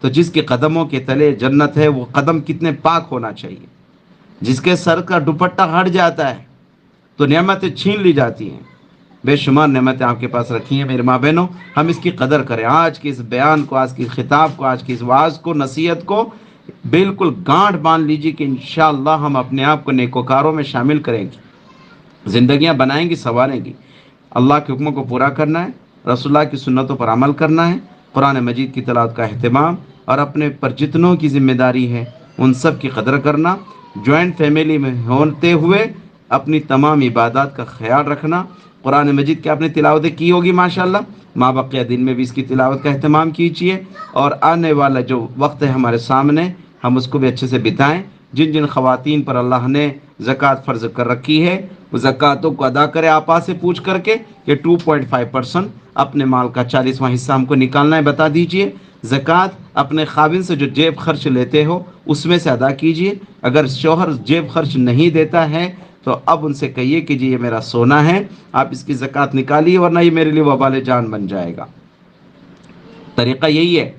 تو جس کے قدموں کے تلے جنت ہے، وہ قدم کتنے پاک ہونا چاہیے. جس کے سر کا دوپٹہ ہٹ جاتا ہے تو نعمتیں چھین لی جاتی ہیں. بے شمار نعمتیں آپ کے پاس رکھی ہیں میرے ماں بہنوں، ہم اس کی قدر کریں. آج کے اس بیان کو، آج کی خطاب کو، آج کی اس وعظ کو، نصیحت کو بالکل گانٹھ باندھ لیجیے کہ انشاءاللہ ہم اپنے آپ کو نیکوکاروں میں شامل کریں گے. زندگیاں بنائیں گی، سنواریں گی۔ اللہ کے حکموں کو پورا کرنا ہے، رسول اللہ کی سنتوں پر عمل کرنا ہے، قرآن مجید کی تلاوت کا اہتمام، اور اپنے پر جتنوں کی ذمہ داری ہے ان سب کی قدر کرنا، جوائنٹ فیملی میں ہوتے ہوئے اپنی تمام عبادات کا خیال رکھنا۔ قرآن مجید کی آپ نے تلاوتیں کی ہوگی ماشاءاللہ، ماں بقیہ دن میں بھی اس کی تلاوت کا اہتمام کیجیے، اور آنے والا جو وقت ہے ہمارے سامنے ہم اس کو بھی اچھے سے بتائیں۔ جن جن خواتین پر اللہ نے زکوٰۃ فرض کر رکھی ہے وہ زکوٰۃوں کو ادا کرے آپا سے پوچھ کر کے کہ 2.5% اپنے مال کا 40واں حصہ ہم کو نکالنا ہے، بتا دیجئے۔ زکوٰۃ اپنے خاوند سے جو جیب خرچ لیتے ہو اس میں سے ادا کیجئے۔ اگر شوہر جیب خرچ نہیں دیتا ہے تو اب ان سے کہیے کہ جی یہ میرا سونا ہے، آپ اس کی زکوٰۃ نکالیے ورنہ یہ میرے لیے وبال جان بن جائے گا۔ طریقہ یہی ہے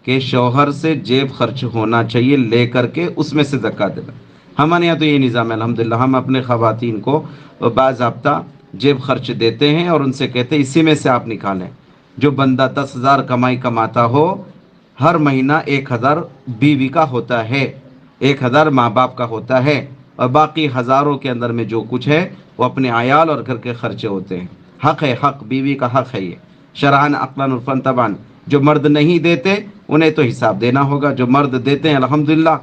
کہ شوہر سے جیب خرچ ہونا چاہیے، لے کر کے اس میں سے زکوٰۃ دینا۔ ہمارے یہاں تو یہ نظام ہے الحمدللہ، ہم اپنے خواتین کو باضابطہ جیب خرچ دیتے ہیں اور ان سے کہتے ہیں اسی میں سے آپ نکالیں۔ جو بندہ 10,000 کمائی کماتا ہو، ہر مہینہ 1,000 بیوی کا ہوتا ہے، 1,000 ماں باپ کا ہوتا ہے، اور باقی ہزاروں کے اندر میں جو کچھ ہے وہ اپنے عیال اور گھر کے خرچے ہوتے ہیں۔ حق ہے، حق بیوی کا حق ہے یہ، شرعاً عقلاً عرفاً طبعاً۔ جو مرد نہیں دیتے انہیں تو حساب دینا ہوگا، جو مرد دیتے ہیں الحمدللہ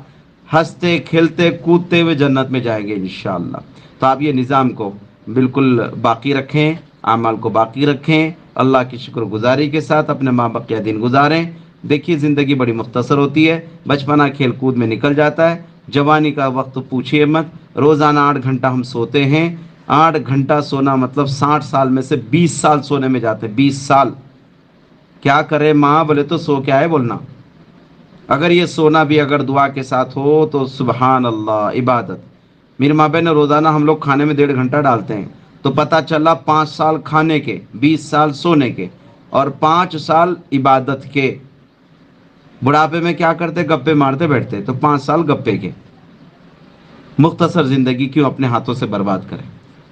ہنستے کھیلتے کودتے ہوئے جنت میں جائیں گے انشاءاللہ۔ تو آپ یہ نظام کو بالکل باقی رکھیں، اعمال کو باقی رکھیں، اللہ کی شکر گزاری کے ساتھ اپنے ماں بقیہ دن گزاریں۔ دیکھیے زندگی بڑی مختصر ہوتی ہے، بچپنا کھیل کود میں نکل جاتا ہے، جوانی کا وقت پوچھیے مت۔ روزانہ 8 گھنٹہ ہم سوتے ہیں، 8 گھنٹہ سونا مطلب 60 سال میں سے 20 سال سونے میں جاتے ہیں، 20 سال۔ کیا کرے ماں؟ بولے تو سو کیا ہے بولنا۔ اگر یہ سونا بھی اگر دعا کے ساتھ ہو تو سبحان اللہ، عبادت۔ میری ماں بہن روزانہ ہم لوگ کھانے میں 1.5 گھنٹہ ڈالتے ہیں، تو پتہ چلا 5 سال کھانے کے، 20 سال سونے کے، اور 5 سال عبادت کے۔ بڑھاپے میں کیا کرتے؟ گپے مارتے بیٹھتے، تو 5 سال گپے کے۔ مختصر زندگی کیوں اپنے ہاتھوں سے برباد کریں؟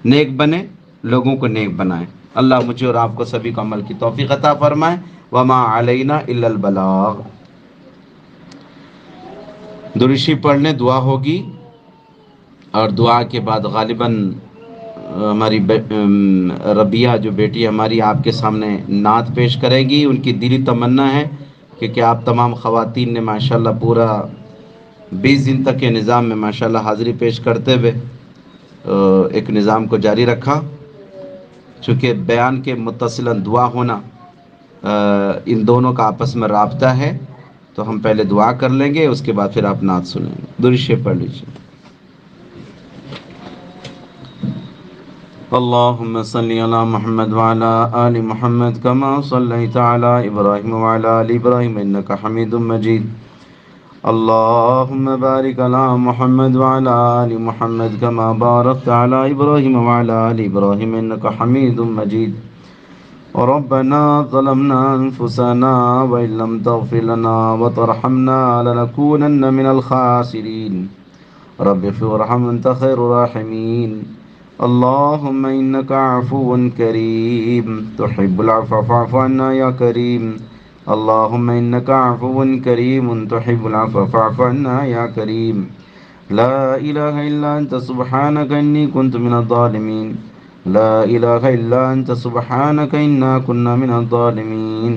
نیک بنے، لوگوں کو نیک بنائیں۔ اللہ مجھے اور آپ کو سبھی کو عمل کی توفیق عطا فرمائے۔ وما علینا الا البلاغ۔ درود شریف پڑھ لیں، دعا ہوگی، اور دعا کے بعد غالباً ہماری ربیہ جو بیٹی ہماری آپ کے سامنے نعت پیش کرے گی۔ ان کی دلی تمنا ہے کہ آپ تمام خواتین نے ماشاءاللہ پورا 20 دن تک کے نظام میں ماشاءاللہ حاضری پیش کرتے ہوئے ایک نظام کو جاری رکھا۔ چونکہ بیان کے متصلاً دعا ہونا ان دونوں کا آپس میں رابطہ ہے، تو ہم پہلے دعا کر لیں گے، اس کے بعد پھر آپ نعت سنیں گے۔ درود شریف پڑھ لیجیے۔ اللهم صل على محمد وعلى آل محمد كما صليت على إبراهيم وعلى آل إبراهيم إنك حميد مجيد اللهم بارك على محمد وعلى آل محمد كما باركت على إبراهيم وعلى آل إبراهيم إنك حميد مجيد ربنا ظلمنا أنفسنا وإن لم تغفر لنا وترحمنا لنكونن من الخاسرين رب اغفر وارحم أنت خير الراحمين اللهم إنك عفو كريم تحب العفو فاعف عنا يا كريم اللهم إنك عفو كريم تحب العفو فاعف عنا يا كريم لا إله إلا أنت سبحانك إني كنت من الظالمين لا إله إلا أنت سبحانك إنا كنا من الظالمين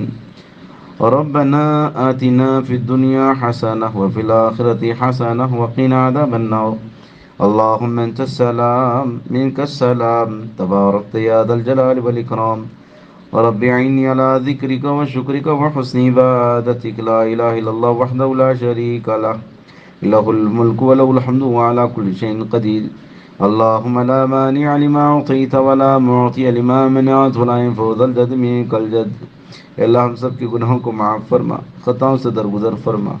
ربنا آتنا في الدنيا حسنة وفي الآخرة حسنة وقنا عذاب النار اللهم أنت السلام منك السلام تباركت يا ذا الجلال والإكرام رب أعني على ذكرك وشكرك وحسن عبادتك لا إله إلا الله وحده لا شريك له له الملك وله الحمد وعلى كل شيء قدير اللهم لا مانع لما أعطيت ولا معطي لما منعت ولا ينفع ذا الجد منك الجد۔ اللہ ہم سب کے گناہوں کو معاف فرما، خطاؤں سے درگزر فرما۔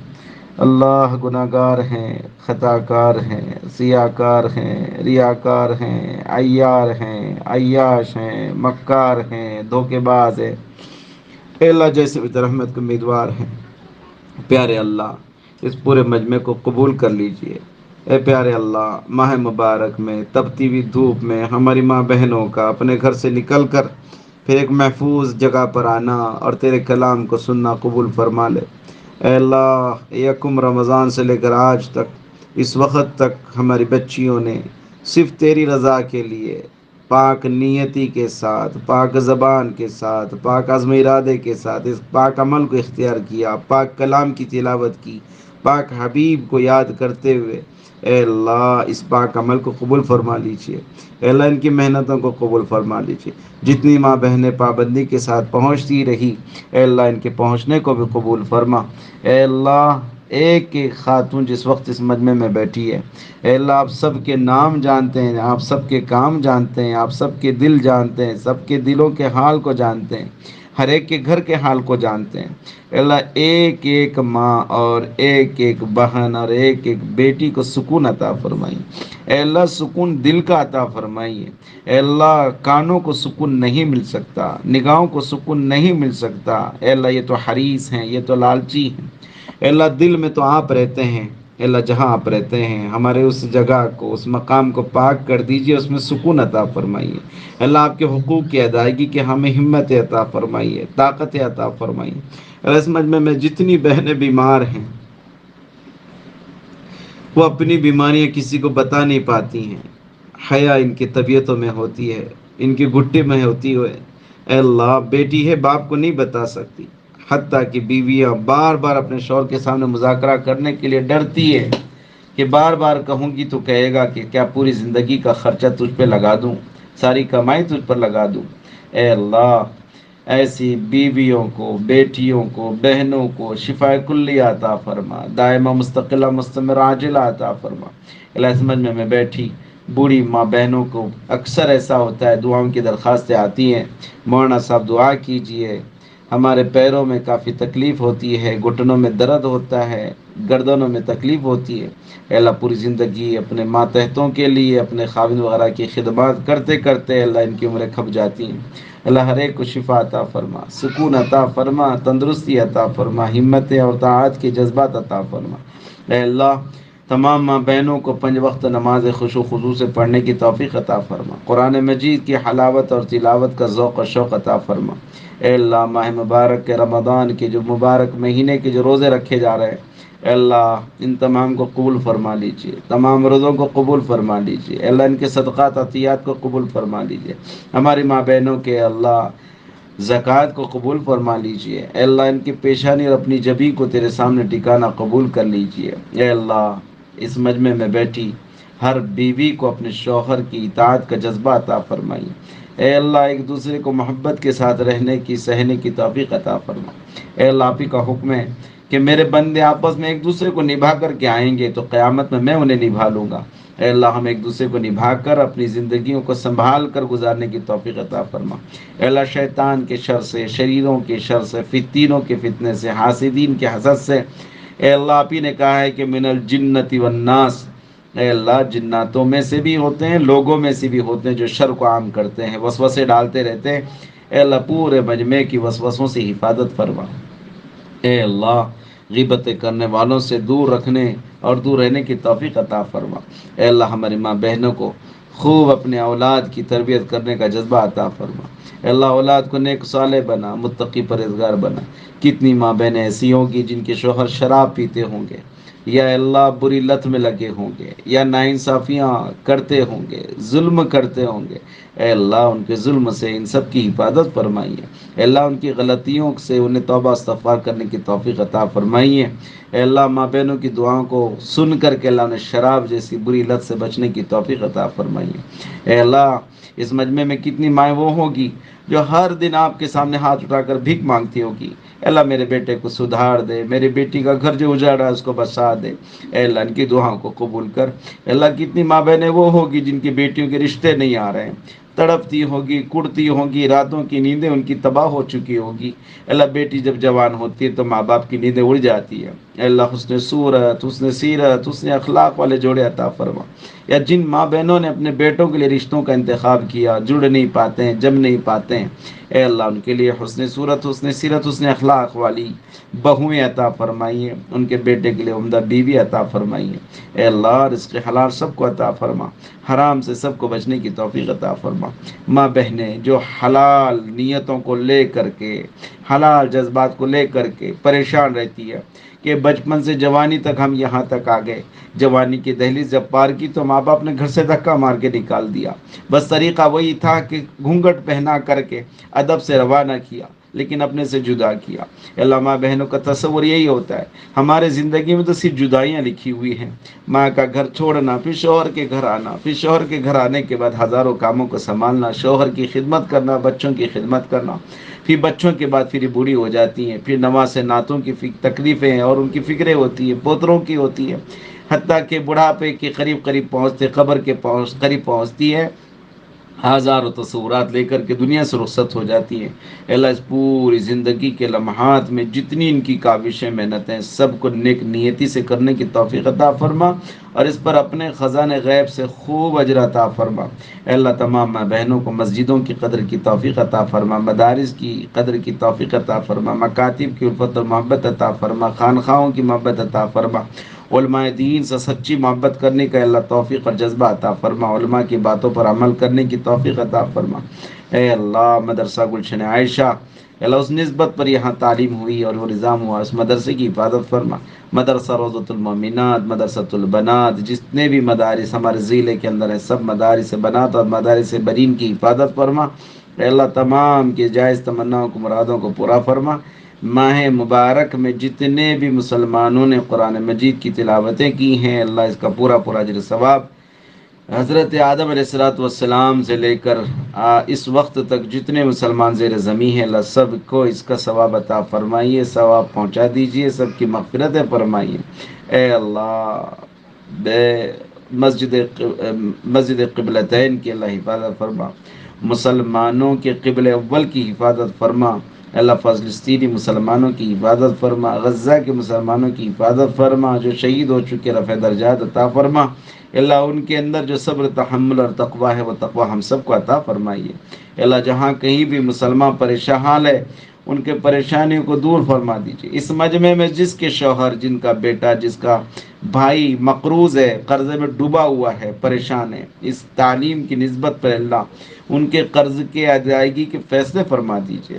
اللہ گناہ گار ہیں، خطا کار ہیں، سیاکار ہیں، ریاکار ہیں، عیار ہیں، عیاش ہیں، مکار ہیں، دھوکے باز ہیں۔ اے اللہ جیسے بھی رحمت کے امیدوار ہیں، پیارے اللہ اس پورے مجمع کو قبول کر لیجئے۔ اے پیارے اللہ، ماہ مبارک میں تپتی ہوئی دھوپ میں ہماری ماں بہنوں کا اپنے گھر سے نکل کر پھر ایک محفوظ جگہ پر آنا اور تیرے کلام کو سننا قبول فرما لے۔ اے اللہ، یکم رمضان سے لے کر آج تک اس وقت تک ہماری بچیوں نے صرف تیری رضا کے لیے پاک نیتی کے ساتھ، پاک زبان کے ساتھ، پاک عزم ارادے کے ساتھ اس پاک عمل کو اختیار کیا، پاک کلام کی تلاوت کی، پاک حبیب کو یاد کرتے ہوئے، اے اللہ اس پاک عمل کو قبول فرما لیجئے، اے اللہ ان کی محنتوں کو قبول فرما لیجئے، جتنی ماں بہنیں پابندی کے ساتھ پہنچتی رہی، اے اللہ ان کے پہنچنے کو بھی قبول فرما، اے اللہ ایک ایک خاتون جس وقت اس مجمع میں بیٹھی ہے، اے اللہ آپ سب کے نام جانتے ہیں، آپ سب کے کام جانتے ہیں، آپ سب کے دل جانتے ہیں، سب کے دلوں کے حال کو جانتے ہیں، ہر ایک کے گھر کے حال کو جانتے ہیں، اے اللہ ایک ایک ماں اور ایک ایک بہن اور ایک ایک بیٹی کو سکون عطا فرمائیں، اے اللہ سکون دل کا عطا فرمائیے، اے اللہ کانوں کو سکون نہیں مل سکتا، نگاہوں کو سکون نہیں مل سکتا، اے اللہ یہ تو حریص ہیں، یہ تو لالچی ہیں، اے اللہ دل میں تو آپ رہتے ہیں، اے اللہ جہاں آپ رہتے ہیں ہمارے اس جگہ کو، اس مقام کو پاک کر دیجئے، اس میں سکون عطا فرمائیے، اے اللہ آپ کے حقوق کی ادائیگی کے ہمیں ہمت عطا فرمائیے، طاقت عطا فرمائیے، اور اس مجمع میں جتنی بہنیں بیمار ہیں وہ اپنی بیماریاں کسی کو بتا نہیں پاتی ہیں، حیا ان کی طبیعتوں میں ہوتی ہے، ان کی گھٹی میں ہوتی ہے، اے اللہ بیٹی ہے باپ کو نہیں بتا سکتی، حتیٰ کہ بیویاں بار بار اپنے شوہر کے سامنے مذاکرہ کرنے کے لیے ڈرتی ہے کہ بار بار کہوں گی تو کہے گا کہ کیا پوری زندگی کا خرچہ تجھ پہ لگا دوں، ساری کمائی تجھ پر لگا دوں، اے اللہ ایسی بیویوں کو، بیٹیوں کو، بہنوں کو شفاء کلی عطا فرما، دائمہ مستقلہ مستمر عاجلہ عطا فرما، اللہ سمجھ میں بیٹھی بوڑھی ماں بہنوں کو اکثر ایسا ہوتا ہے دعاؤں کی درخواستیں آتی ہیں، مولانا صاحب دعا کیجئے، ہمارے پیروں میں کافی تکلیف ہوتی ہے، گھٹنوں میں درد ہوتا ہے، گردنوں میں تکلیف ہوتی ہے، اے اللہ پوری زندگی اپنے ماتحتوں کے لیے اپنے خاوند وغیرہ کی خدمات کرتے کرتے اللہ ان کی عمریں کھپ جاتی ہیں، اللہ ہر ایک کو شفا عطا فرما، سکون عطا فرما، تندرستی عطا فرما، ہمت اور طاعت کے جذبات عطا فرما، اے اللہ تمام ماں بہنوں کو 5 وقت نماز خشوع و خضوع سے پڑھنے کی توفیق عطا فرما، قرآن مجید کی حلاوت اور تلاوت کا ذوق و شوق عطا فرما، اے اللہ ماہ مبارک کے رمضان کے جو مبارک مہینے کے جو روزے رکھے جا رہے ہیں، اے اللہ ان تمام کو قبول فرما لیجئے، تمام روزوں کو قبول فرما لیجئے، اے اللہ ان کے صدقات عطیات کو قبول فرما لیجئے، ہماری ماں بہنوں کے اللہ زکوٰۃ کو قبول فرما لیجئے، اے اللہ ان کی پیشانی اور اپنی جبی کو تیرے سامنے ٹھکانا قبول کر لیجئے، اے اللہ اس مجمع میں بیٹھی ہر بیوی کو اپنے شوہر کی اطاعت کا جذبہ عطا فرمائی، اے اللہ ایک دوسرے کو محبت کے ساتھ رہنے کی سہنے کی توفیق عطا فرما، اے اللہ آپ ہی کا حکم ہے کہ میرے بندے آپس میں ایک دوسرے کو نبھا کر کے آئیں گے تو قیامت میں انہیں نبھا لوں گا، اے اللہ ہم ایک دوسرے کو نبھا کر اپنی زندگیوں کو سنبھال کر گزارنے کی توفیق عطا فرما، اے اللہ شیطان کے شر سے، شریروں کے شر سے، فتینوں کے فتنے سے، حاسدین کے حسد سے، اے اللہ آپ ہی نے کہا ہے کہ من الجنت والناس، اے اللہ جناتوں میں سے بھی ہوتے ہیں، لوگوں میں سے بھی ہوتے ہیں جو شر کو عام کرتے ہیں، وسوسے ڈالتے رہتے ہیں، اے اللہ پورے مجمع کی وسوسوں سے حفاظت فرما، اے اللہ غیبتیں کرنے والوں سے دور رکھنے اور دور رہنے کی توفیق عطا فرما، اے اللہ ہماری ماں بہنوں کو خوب اپنے اولاد کی تربیت کرنے کا جذبہ عطا فرما، اے اللہ اولاد کو نیک صالح بنا، متقی پرہیزگار بنا، کتنی ماں بہنیں ایسی ہوں گی جن کے شوہر شراب پیتے ہوں گے، یا اللہ بری لت میں لگے ہوں گے، یا ناانصافیاں کرتے ہوں گے، ظلم کرتے ہوں گے، اے اللہ ان کے ظلم سے ان سب کی حفاظت فرمائیے، اے اللہ ان کی غلطیوں سے انہیں توبہ استغفار کرنے کی توفیق عطا فرمائیے، اے اللہ ماں بہنوں کی دعاؤں کو سن کر کے اللہ انہیں شراب جیسی بری لت سے بچنے کی توفیق عطا فرمائیے، اے اللہ اس مجمع میں کتنی مائیں وہ ہوگی جو ہر دن آپ کے سامنے ہاتھ اٹھا کر بھیک مانگتی ہوگی، اے اللہ میرے بیٹے کو سدھار دے، میری بیٹی کا گھر جو اجاڑا ہے اس کو بسا دے، اے اللہ ان کی دعاؤں کو قبول کر، اے اللہ کتنی ماں بہنیں وہ ہوگی جن کی بیٹیوں کے رشتے نہیں آ رہے ہیں، تڑپتی ہوگی، کڑتی ہوگی، راتوں کی نیندیں ان کی تباہ ہو چکی ہوگی، اللہ بیٹی جب جوان ہوتی ہے تو ماں باپ کی نیندیں اڑ جاتی ہے، اے اللہ حسن صورت، حسن سیرت، حسن اخلاق والے جوڑے عطا فرما، یا جن ماں بہنوں نے اپنے بیٹوں کے لیے رشتوں کا انتخاب کیا، جڑ نہیں پاتے ہیں، جم نہیں پاتے ہیں، اے اللہ ان کے لیے حسن صورت، حسن سیرت، حسن اخلاق والی بہویں عطا فرمائیے، ان کے بیٹے کے لیے عمدہ بیوی عطا فرمائیے، اے اللہ رزق حلال سب کو عطا فرما، حرام سے سب کو بچنے کی توفیق عطا فرما، ماں بہنیں جو حلال نیتوں کو لے کر کے، حلال جذبات کو لے کر کے پریشان رہتی ہے کہ بچپن سے جوانی تک ہم یہاں تک آ گئے، جوانی کی دہلیز جب پار کی تو ماں باپ نے گھر سے دھکا مار کے نکال دیا، بس طریقہ وہی تھا کہ گھونگھٹ پہنا کر کے ادب سے روانہ کیا، لیکن اپنے سے جدا کیا۔ اللہ ماں بہنوں کا تصور یہی ہوتا ہے، ہمارے زندگی میں تو صرف جدائیاں لکھی ہوئی ہیں، ماں کا گھر چھوڑنا، پھر شوہر کے گھر آنا، پھر شوہر کے گھر آنے کے بعد ہزاروں کاموں کو سنبھالنا، شوہر کی خدمت کرنا، بچوں کی خدمت کرنا، پھر بچوں کے بعد پھر یہ بوڑھی ہو جاتی ہیں، پھر نواز ناتوں کی تکلیفیں ہیں اور ان کی فکریں ہوتی ہیں، پوتروں کی ہوتی ہیں، حتیٰ کہ بڑھاپے کے قریب قریب پہنچتے، قبر کے قریب پہنچتی ہے، ہزاروں تصورات لے کر کے دنیا سے رخصت ہو جاتی ہے۔ اللہ اس پوری زندگی کے لمحات میں جتنی ان کی کاوشیں محنتیں سب کو نیک نیتی سے کرنے کی توفیق عطا فرما، اور اس پر اپنے خزانے غیب سے خوب اجر عطا فرما۔ اے اللہ تمام ماں بہنوں کو مسجدوں کی قدر کی توفیق عطا فرما، مدارس کی قدر کی توفیق عطا فرما، مکاتب کی الفت اور محبت عطا فرما، خانخواہوں کی محبت عطا فرما، علماء دین سے سچی محبت کرنے کا اللہ توفیق اور جذبہ عطا فرما، علماء کی باتوں پر عمل کرنے کی توفیق عطا فرما۔ اے اللہ مدرسہ گلشن عائشہ، اللہ اس نسبت پر یہاں تعلیم ہوئی اور وہ نظام ہوا، اس مدرسے کی حفاظت فرما، مدرسہ روضۃ المؤمنات، مدرسۃ البنات، جتنے بھی مدارس ہمارے ضلع کے اندر ہیں سب مدارس بنات اور مدارس برین کی حفاظت فرما۔ اے اللہ تمام کے جائز تمناؤں کو مرادوں کو پورا فرما۔ ماہ مبارک میں جتنے بھی مسلمانوں نے قرآن مجید کی تلاوتیں کی ہیں اللہ اس کا پورا پورا اجر ثواب حضرت آدم علیہ الصلوۃ والسلام سے لے کر اس وقت تک جتنے مسلمان زیر زمین ہیں اللہ سب کو اس کا ثواب عطا فرمائیے، ثواب پہنچا دیجئے، سب کی مغفرتیں فرمائیے۔ اے اللہ مسجد قبلتین کی اللہ حفاظت فرما، مسلمانوں کے قبل اول کی حفاظت فرما، اللہ فلسطینی مسلمانوں کی حفاظت فرما، غزہ کے مسلمانوں کی حفاظت فرما، جو شہید ہو چکے رفع درجات عطا فرما، اللہ ان کے اندر جو صبر تحمل اور تقوی ہے وہ تقوی ہم سب کو عطا فرمائیے۔ اللہ جہاں کہیں بھی مسلمان پریشان حال ہے ان کے پریشانیوں کو دور فرما دیجیے۔ اس مجمع میں جس کے شوہر، جن کا بیٹا، جس کا بھائی مقروض ہے، قرضے میں ڈوبا ہوا ہے، پریشان ہے، اس تعلیم کی نسبت پر اللہ ان کے قرض کے ادائیگی کے فیصلے فرما دیجیے۔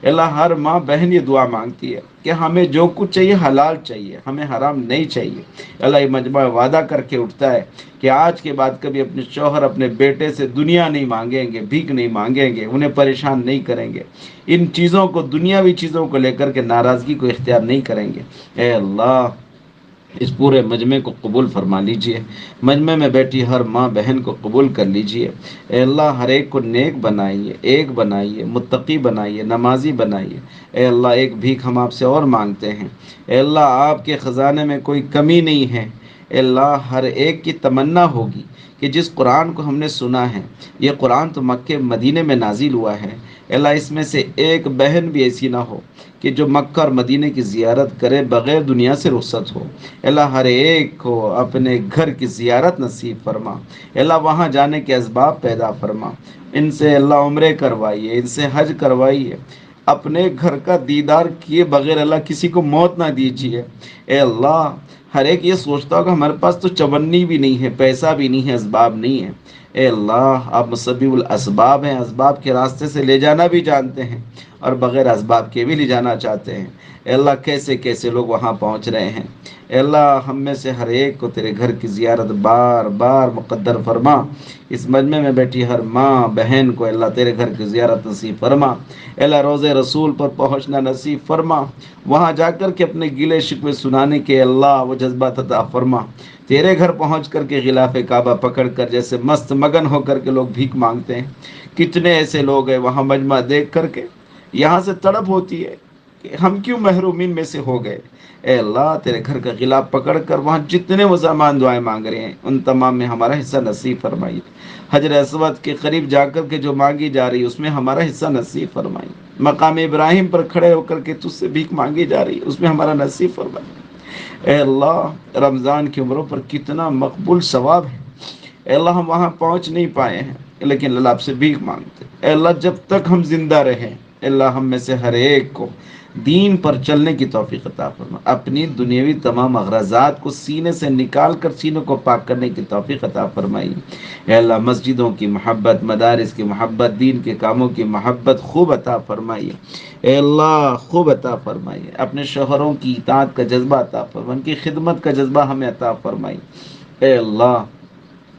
اللہ ہر ماں بہن یہ دعا مانگتی ہے کہ ہمیں جو کچھ چاہیے حلال چاہیے، ہمیں حرام نہیں چاہیے۔ اللہ یہ مجمع وعدہ کر کے اٹھتا ہے کہ آج کے بعد کبھی اپنے شوہر اپنے بیٹے سے دنیا نہیں مانگیں گے، بھیک نہیں مانگیں گے، انہیں پریشان نہیں کریں گے، ان چیزوں کو، دنیاوی چیزوں کو لے کر کے ناراضگی کو اختیار نہیں کریں گے۔ اے اللہ اس پورے مجمع کو قبول فرما لیجئے، مجمع میں بیٹھی ہر ماں بہن کو قبول کر لیجئے۔ اے اللہ ہر ایک کو نیک بنائیے، ایک بنائیے، متقی بنائیے، نمازی بنائیے۔ اے اللہ ایک بھیک ہم آپ سے اور مانگتے ہیں، اے اللہ آپ کے خزانے میں کوئی کمی نہیں ہے۔ اے اللہ ہر ایک کی تمنا ہوگی کہ جس قرآن کو ہم نے سنا ہے، یہ قرآن تو مکہ مدینے میں نازل ہوا ہے، اے اللہ اس میں سے ایک بہن بھی ایسی نہ ہو کہ جو مکہ اور مدینے کی زیارت کرے بغیر دنیا سے رخصت ہو۔ اللہ ہر ایک کو اپنے گھر کی زیارت نصیب فرما، اللہ وہاں جانے کے اسباب پیدا فرما، ان سے اللہ عمرے کروائیے، ان سے حج کروائیے، اپنے گھر کا دیدار کیے بغیر اللہ کسی کو موت نہ دیجیے۔ اے اللہ ہر ایک یہ سوچتا ہوگا ہمارے پاس تو چونی بھی نہیں ہے، پیسہ بھی نہیں ہے، اسباب نہیں ہے۔ اے اللہ آپ مسبب الاسباب ہیں، اسباب کے راستے سے لے جانا بھی جانتے ہیں اور بغیر اسباب کے بھی لے جانا چاہتے ہیں۔ اے اللہ کیسے کیسے لوگ وہاں پہنچ رہے ہیں، اے اللہ ہم میں سے ہر ایک کو تیرے گھر کی زیارت بار بار مقدر فرما۔ اس مجمع میں بیٹھی ہر ماں بہن کو اللہ تیرے گھر کی زیارت نصیب فرما، اے اللہ روضے رسول پر پہنچنا نصیب فرما، وہاں جا کر کے اپنے گلے شکوے سنانے کے اللہ وہ جذبات عطا فرما۔ تیرے گھر پہنچ کر کے غلاف کعبہ پکڑ کر جیسے مست مگن ہو کر کے لوگ بھیک مانگتے ہیں، کتنے ایسے لوگ ہیں وہاں مجمع دیکھ کر کے یہاں سے تڑپ ہوتی ہے کہ ہم کیوں محرومین میں سے ہو گئے۔ اے اللہ تیرے گھر کا غلاف پکڑ کر وہاں جتنے مسلمان دعائیں مانگ رہے ہیں ان تمام میں ہمارا حصہ نصیب فرمائیے۔ حجر اسود کے قریب جا کر کے جو مانگی جا رہی ہے اس میں ہمارا حصہ نصیب فرمائیے۔ مقام ابراہیم پر کھڑے ہو کر کے تجھ سے بھیک مانگی جا رہی ہے اس میں ہمارا نصیب فرمائیے۔ اے اللہ رمضان کی عمروں پر کتنا مقبول ثواب ہے، اے اللہ ہم وہاں پہنچ نہیں پائے ہیں لیکن اللہ آپ سے بھیک مانگتے۔ اے اللہ جب تک ہم زندہ رہیں اے اللہ ہم میں سے ہر ایک کو دین پر چلنے کی توفیق عطا فرما، اپنی دنیاوی تمام اغراضات کو سینے سے نکال کر سینوں کو پاک کرنے کی توفیق عطا فرمائی۔ اے اللہ مسجدوں کی محبت، مدارس کی محبت، دین کے کاموں کی محبت خوب عطا فرمائیے، اے اللہ خوب عطا فرمائیے۔ اپنے شوہروں کی اطاعت کا جذبہ عطا فرمائیے، ان کی خدمت کا جذبہ ہمیں عطا فرمائیے۔ اے اللہ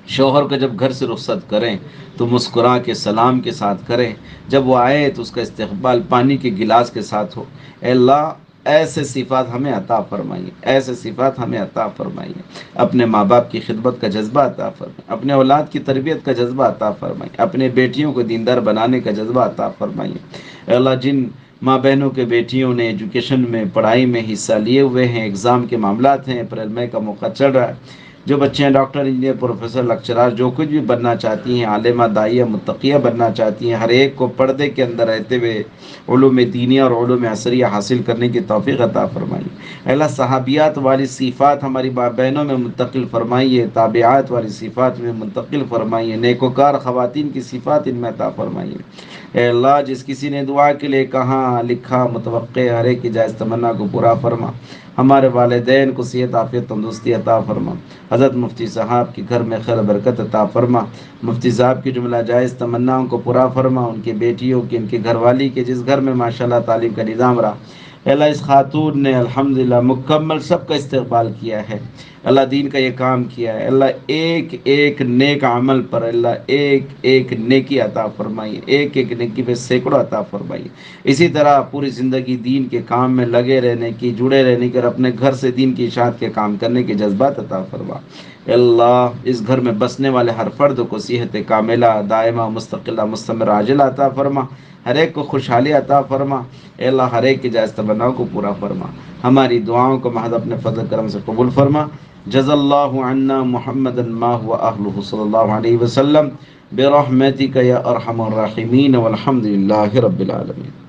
شوہر کو جب گھر سے رخصت کریں تو مسکرا کے سلام کے ساتھ کریں، جب وہ آئے تو اس کا استقبال پانی کے گلاس کے ساتھ ہو۔ اے اللہ ایسے صفات ہمیں عطا فرمائیے، ایسے صفات ہمیں عطا فرمائیے۔ اپنے ماں باپ کی خدمت کا جذبہ عطا فرمائیے، اپنے اولاد کی تربیت کا جذبہ عطا فرمائیے، اپنے بیٹیوں کو دیندار بنانے کا جذبہ عطا فرمائیے۔ اے اللہ جن ماں بہنوں کے بیٹیوں نے ایجوکیشن میں، پڑھائی میں حصہ لیے ہوئے ہیں، اگزام کے معاملات ہیں، اپریل مئی کا موقع چل رہا ہے، جو بچے ہیں ڈاکٹر، انجینئر، پروفیسر، لیکچرار، جو کچھ بھی بننا چاہتی ہیں، عالمہ، داعیہ، متقیہ بننا چاہتی ہیں، ہر ایک کو پردے کے اندر رہتے ہوئے علوم دینیہ اور علوم عصریہ حاصل کرنے کی توفیق عطا فرمائیے۔ اے اللہ صحابیات والی صفات ہماری ماں بہنوں میں منتقل فرمائیے، تابعات والی صفات میں منتقل فرمائیے، نیکوکار خواتین کی صفات ان میں عطا فرمائیے۔ اے اللہ جس کسی نے دعا کے لیے کہا، لکھا، متوقع، ہر ایک کی جائز تمنا کو پورا فرما۔ ہمارے والدین کو صحت، عافیت، تندرستی عطا فرما۔ حضرت مفتی صاحب کے گھر میں خیر برکت عطا فرما۔ مفتی صاحب کی جملہ جائز تمناؤں کو پورا فرما، ان کی بیٹیوں کی، ان کی گھر والی کے، جس گھر میں ماشاءاللہ تعلیم کا نظام رہا۔ اے اللہ اس خاتون نے الحمدللہ مکمل سب کا استقبال کیا ہے، اللہ دین کا یہ کام کیا ہے، اللہ ایک ایک نیک عمل پر اللہ ایک ایک نیکی عطا فرمائیے، ایک ایک نیکی پہ سینکڑوں عطا فرمائیے۔ اسی طرح پوری زندگی دین کے کام میں لگے رہنے کی، جڑے رہنے کی، اور اپنے گھر سے دین کی اشاعت کے کام کرنے کے جذبات عطا فرما۔ اے اللہ اس گھر میں بسنے والے ہر فرد کو صحت کاملہ، دائمہ، مستقلہ، مستمر، عاجلہ عطا فرما، ہر ایک کو خوشحالی عطا فرما۔ اے اللہ ہر ایک کی جائز تمناؤں کو پورا فرما، ہماری دعاؤں کو محض اپنے فضل کرم سے قبول فرما۔ جزا اللہ عنا محمدا ما هو اہلہ صلی اللہ علیہ وسلم برحمتک یا ارحم الراحمین والحمد للہ رب العالمین۔